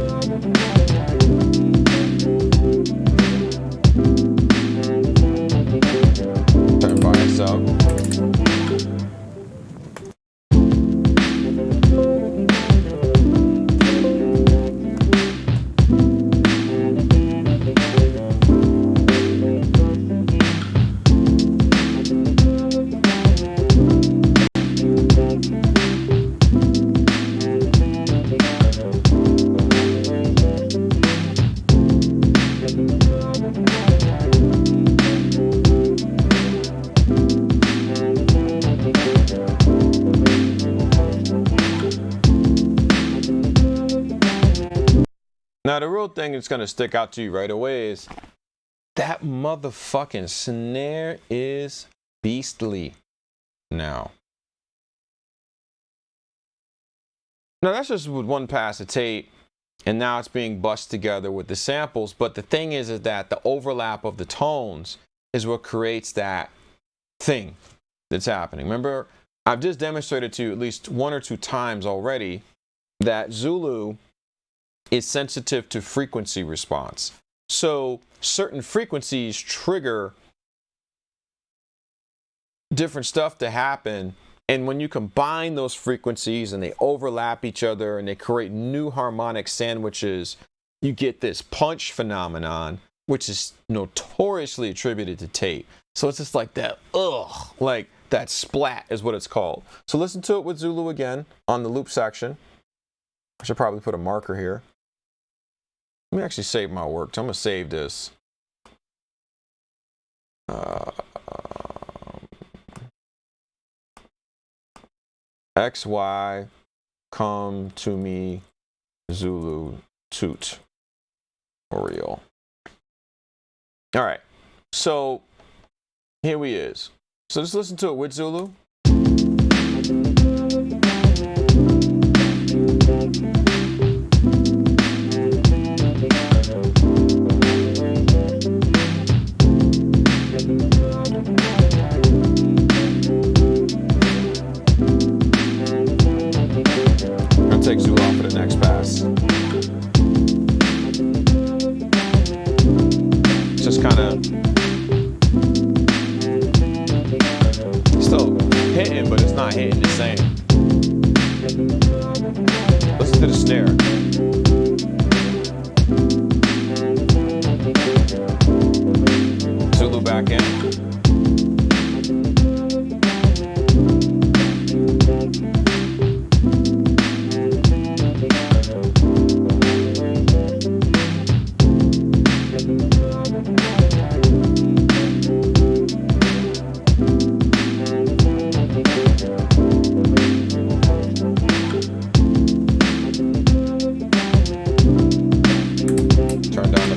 Now, the real thing that's going to stick out to you right away is that motherfucking snare is beastly now. Now, that's just with one pass of tape, and now it's being bussed together with the samples. But the thing is that the overlap of the tones is what creates that thing that's happening. Remember, I've just demonstrated to you at least 1 or 2 times already that Zulu is sensitive to frequency response. So certain frequencies trigger different stuff to happen. And when you combine those frequencies and they overlap each other and they create new harmonic sandwiches, you get this punch phenomenon, which is notoriously attributed to tape. So it's just like that, like that splat is what it's called. So listen to it with Zulu again on the loop section. I should probably put a marker here. Let me actually save my work. So I'm going to save this. XY, come to me, Zulu, toot, Oreo. All right, so here we is. So just listen to it with Zulu. Take Zulu off for the next pass. Just kind of still hitting, but it's not hitting the same. Listen to the snare. Zulu back in.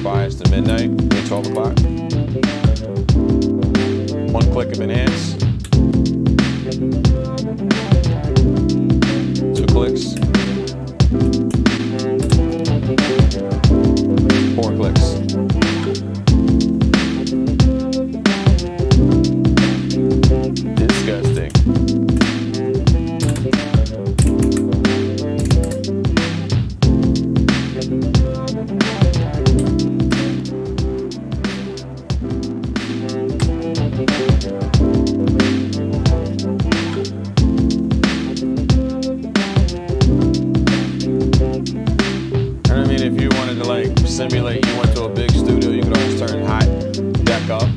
Bias to midnight, 12 o'clock. 1 click of enhance. 2 clicks. 4 clicks. Disgusting. Simulate you went to a big studio, you could always turn high deck up.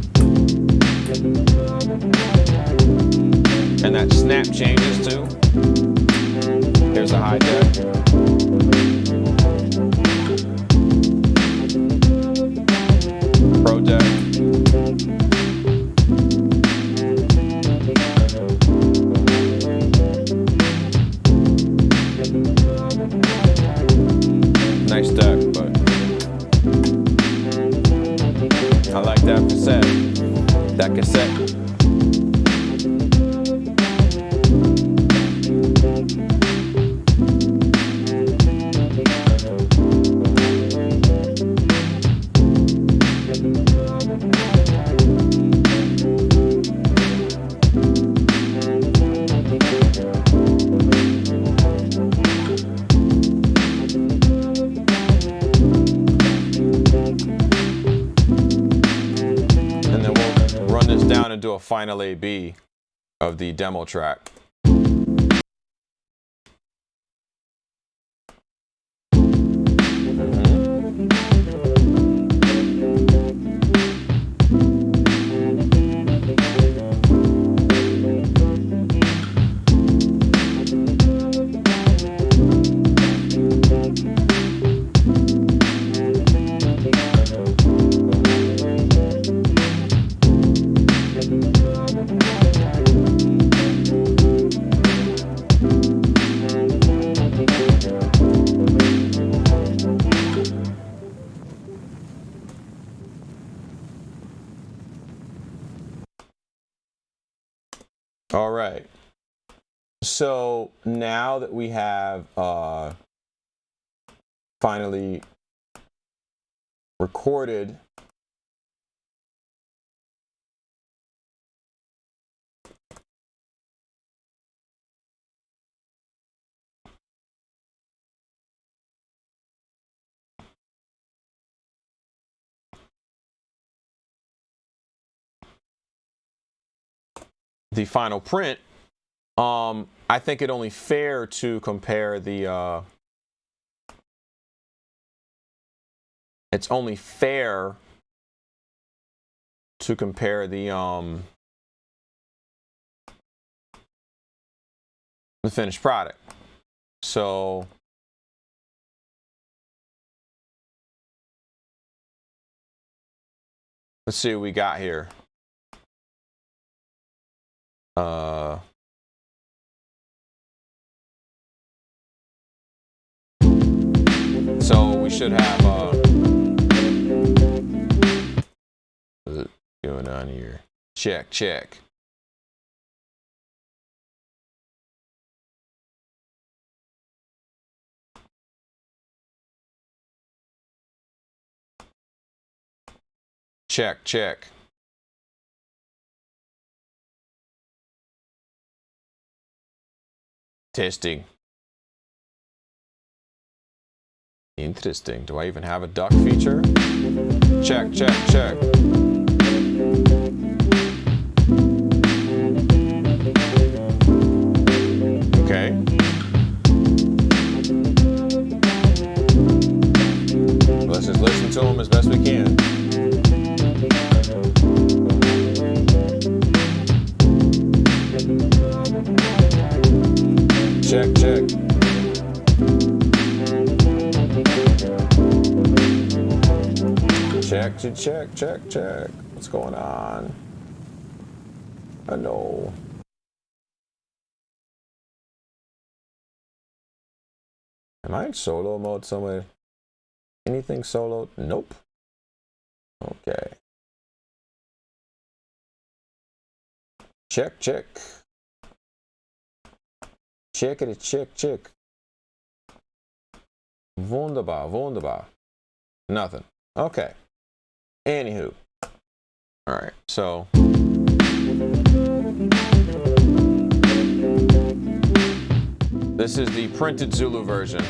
And that snap changes too. Here's a high deck. Pro deck. Nice deck, but I like that cassette. That cassette. And do a final A/B of the demo track. All right. So now that we have finally recorded the final print, I think it only fair to compare the it's only fair to compare the finished product. So let's see what we got here. So we should have what's going on here? Check. Check, check. Testing. Interesting. Do I even have a duck feature? Check. Okay. Let's just listen to them as best we can. Check. Check. What's going on? I know. Am I in solo mode somewhere? Anything solo? Nope. Okay. Check. Check. Wunderbar. Nothing. Okay. Anywho. All right. So. This is the printed Zulu version.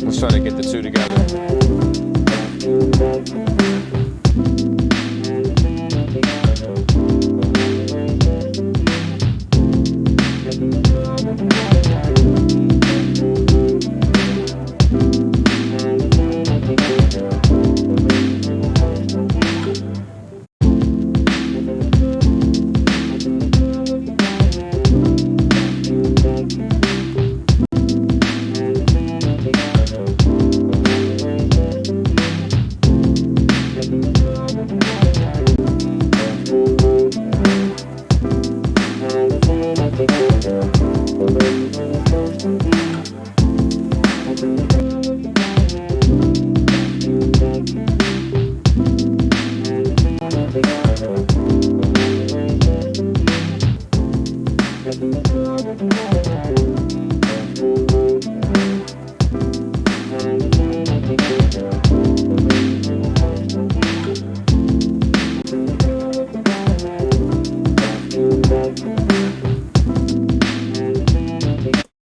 Let's try to get the two together.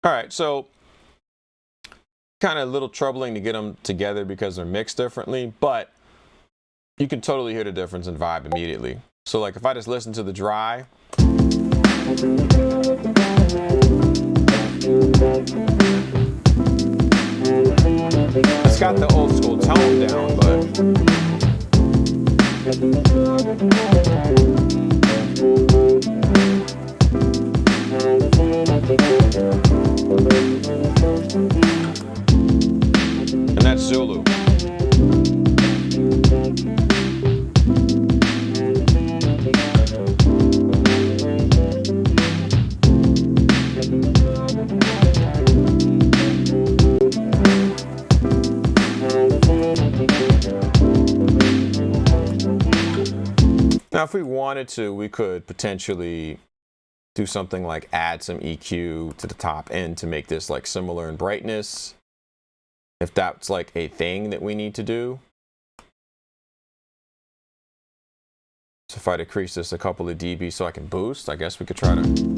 All right, so kind of a little troubling to get them together because they're mixed differently, but you can totally hear the difference in vibe immediately. So like if I just listen to the dry, it's got the old school tone down, and that's Zulu. Now Now, if we wanted to, we could potentially do something like add some EQ to the top end to make this like similar in brightness, if that's like a thing that we need to do. So if I decrease this a couple of dB so I can boost, I guess we could try to.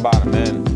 Bottom end.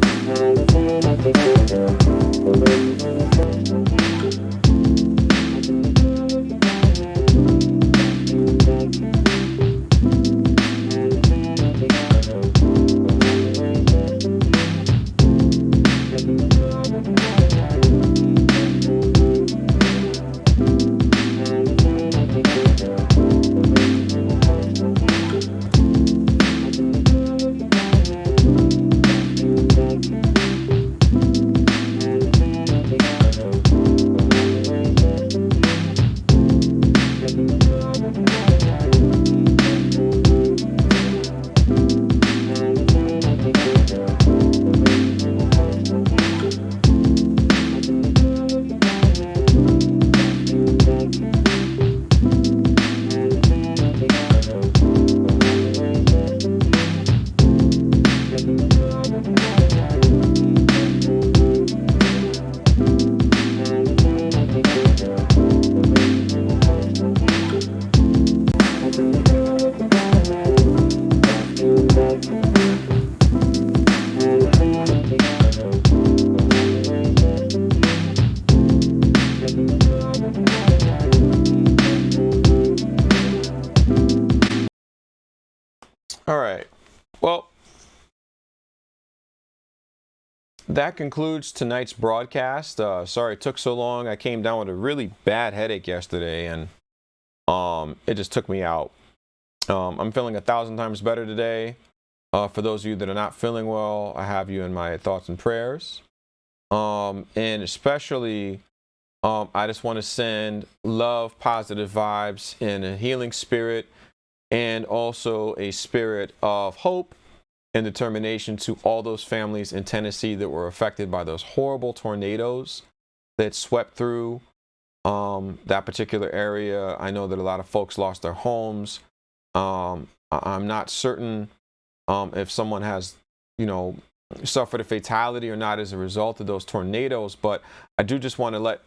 All right. Well, that concludes tonight's broadcast. Sorry it took so long. I came down with a really bad headache yesterday, and it just took me out. I'm feeling 1,000 times better today. For those of you that are not feeling well, I have you in my thoughts and prayers. And especially, I just want to send love, positive vibes, and a healing spirit, and also a spirit of hope and determination to all those families in Tennessee that were affected by those horrible tornadoes that swept through that particular area. I know that a lot of folks lost their homes. I'm not certain if someone has, suffered a fatality or not as a result of those tornadoes, but I do just want to let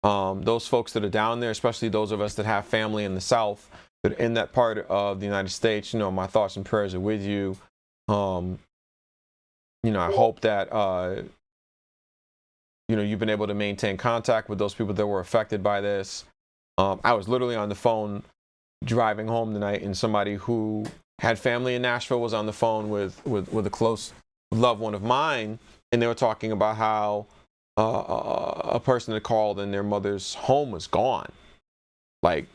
those folks that are down there, especially those of us that have family in the South, that are in that part of the United States, my thoughts and prayers are with you. I hope that, you've been able to maintain contact with those people that were affected by this. I was literally on the phone driving home tonight, and somebody who had family in Nashville was on the phone with a close loved one of mine, and they were talking about how a person had called and their mother's home was gone, like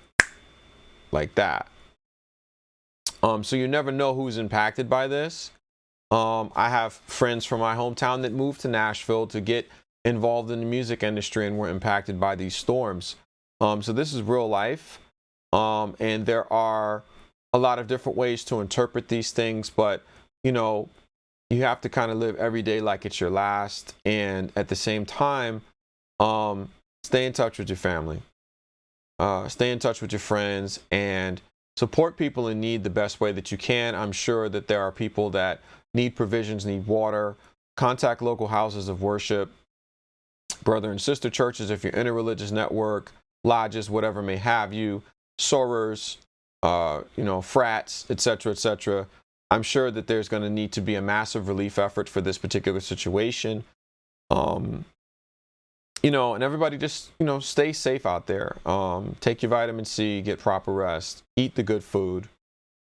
that. So you never know who's impacted by this. I have friends from my hometown that moved to Nashville to get involved in the music industry and were impacted by these storms. So this is real life. And there are a lot of different ways to interpret these things, but, you have to kind of live every day like it's your last. And at the same time, stay in touch with your family. Stay in touch with your friends and support people in need the best way that you can. I'm sure that there are people that need provisions, need water. Contact local houses of worship, brother and sister churches if you're in a religious network, lodges, whatever may have you, sorors, frats, etc., etc. I'm sure that there's going to need to be a massive relief effort for this particular situation. You know, and everybody just, you know, stay safe out there. Take your vitamin C, get proper rest, eat the good food,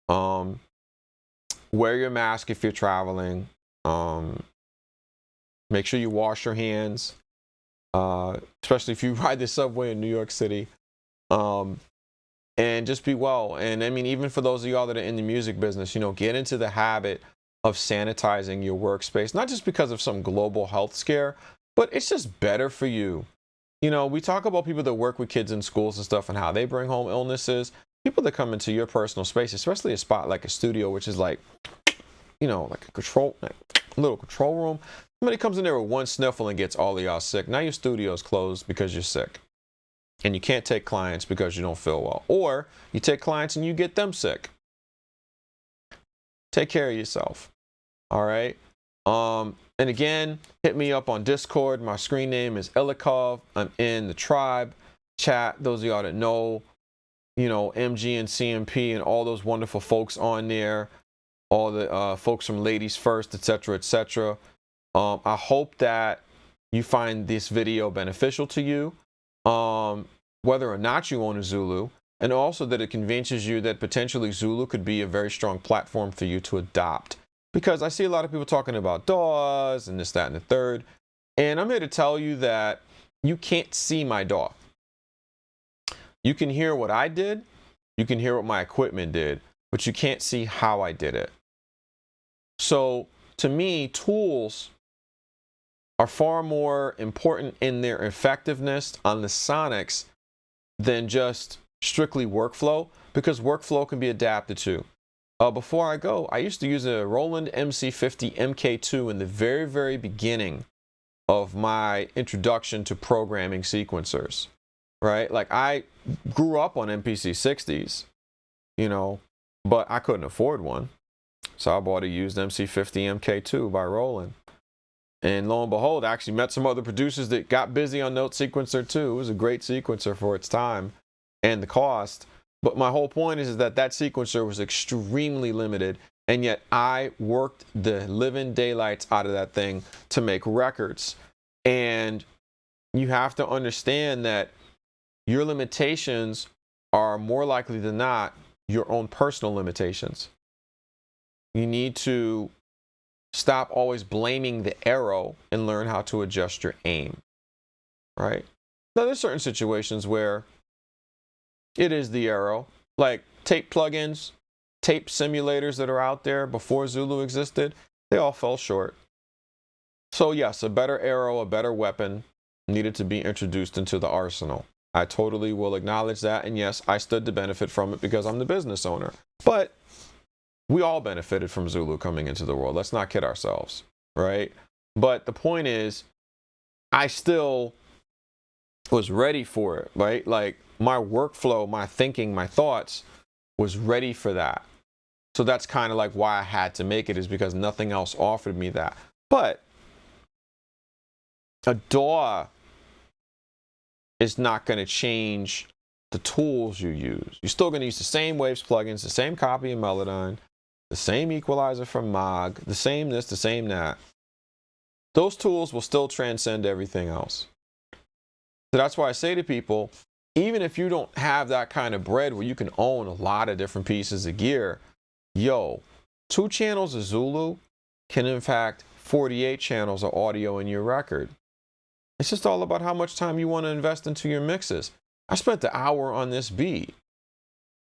wear your mask if you're traveling, make sure you wash your hands, especially if you ride the subway in New York City, and just be well. And I mean, even for those of y'all that are in the music business, you know, get into the habit of sanitizing your workspace, not just because of some global health scare, but it's just better for you. You know, we talk about people that work with kids in schools and stuff and how they bring home illnesses. People that come into your personal space, especially a spot like a studio, which is like, you know, like a little control room. Somebody comes in there with one sniffle and gets all of y'all sick. Now your studio's closed because you're sick. And you can't take clients because you don't feel well. Or you take clients and you get them sick. Take care of yourself. All right? And again, hit me up on Discord. My screen name is Ilikov. I'm in the tribe chat. Those of y'all that know, you know, MG and CMP and all those wonderful folks on there. All the folks from Ladies First, etc., etc. I hope that you find this video beneficial to you, whether or not you own a Zulu, and also that it convinces you that potentially Zulu could be a very strong platform for you to adopt. Because I see a lot of people talking about DAWs and this, that, and the third. And I'm here to tell you that you can't see my DAW. You can hear what I did. You can hear what my equipment did. But you can't see how I did it. So to me, tools are far more important in their effectiveness on the sonics than just strictly workflow, because workflow can be adapted to. Before I go, I used to use a Roland MC50 MK2 in the very, very beginning of my introduction to programming sequencers, right? Like I grew up on MPC 60s, you know, but I couldn't afford one. So I bought a used MC50 MK2 by Roland. And lo and behold, I actually met some other producers that got busy on Note Sequencer too. It was a great sequencer for its time and the cost. But my whole point is that that sequencer was extremely limited, and yet I worked the living daylights out of that thing to make records. And you have to understand that your limitations are more likely than not your own personal limitations. You need to stop always blaming the arrow and learn how to adjust your aim, right? Now, there's certain situations where it is the arrow, like tape plugins, tape simulators that are out there before Zulu existed, they all fell short. So yes, a better arrow, a better weapon needed to be introduced into the arsenal. I totally will acknowledge that, and yes, I stood to benefit from it because I'm the business owner. But we all benefited from Zulu coming into the world. Let's not kid ourselves, right? But the point is, I still was ready for it, right? Like my workflow, my thinking, my thoughts was ready for that. So that's kind of like why I had to make it, is because nothing else offered me that. But a DAW is not going to change the tools you use. You're still going to use the same Waves plugins, the same copy of Melodyne, the same equalizer from Moog, the same this, the same that. Those tools will still transcend everything else. So that's why I say to people, even if you don't have that kind of bread where you can own a lot of different pieces of gear, yo, 2 channels of Zulu can in fact 48 channels of audio in your record. It's just all about how much time you want to invest into your mixes. I spent the hour on this beat.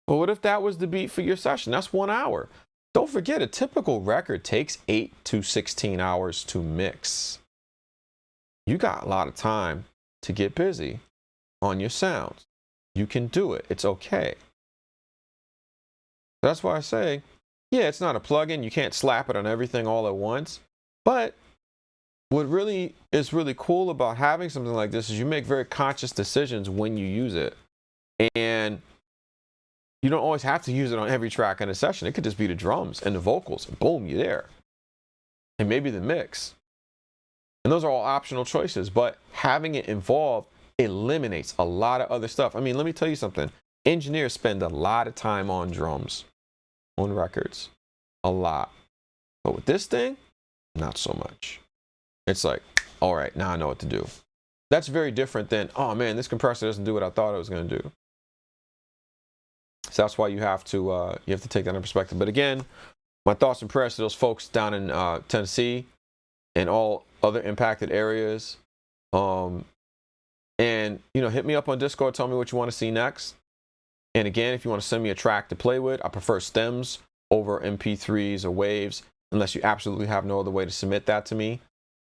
But what if that was the beat for your session? That's 1 hour. Don't forget, a typical record takes 8 to 16 hours to mix. You got a lot of time to get busy on your sounds. You can do it. It's okay. That's why I say, yeah, it's not a plugin. You can't slap it on everything all at once. But what really is really cool about having something like this is you make very conscious decisions when you use it. And you don't always have to use it on every track in a session. It could just be the drums and the vocals, and boom, you're there. And maybe the mix. And those are all optional choices, but having it involved eliminates a lot of other stuff. I mean, let me tell you something. Engineers spend a lot of time on drums, on records. a lot. But with this thing, not so much. It's like, all right, now I know what to do. That's very different than, oh man, this compressor doesn't do what I thought it was going to do. So that's why you have to take that in perspective. But again, my thoughts and prayers to those folks down in Tennessee and all other impacted areas. And hit me up on Discord. Tell me what you want to see next. And again, if you want to send me a track to play with, I prefer stems over MP3s or waves, unless you absolutely have no other way to submit that to me.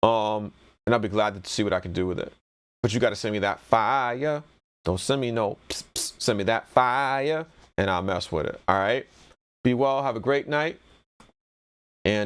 And I'll be glad to see what I can do with it. But you got to send me that fire. Don't send me no pss, pss. Send me that fire, and I'll mess with it. All right? Be well. Have a great night.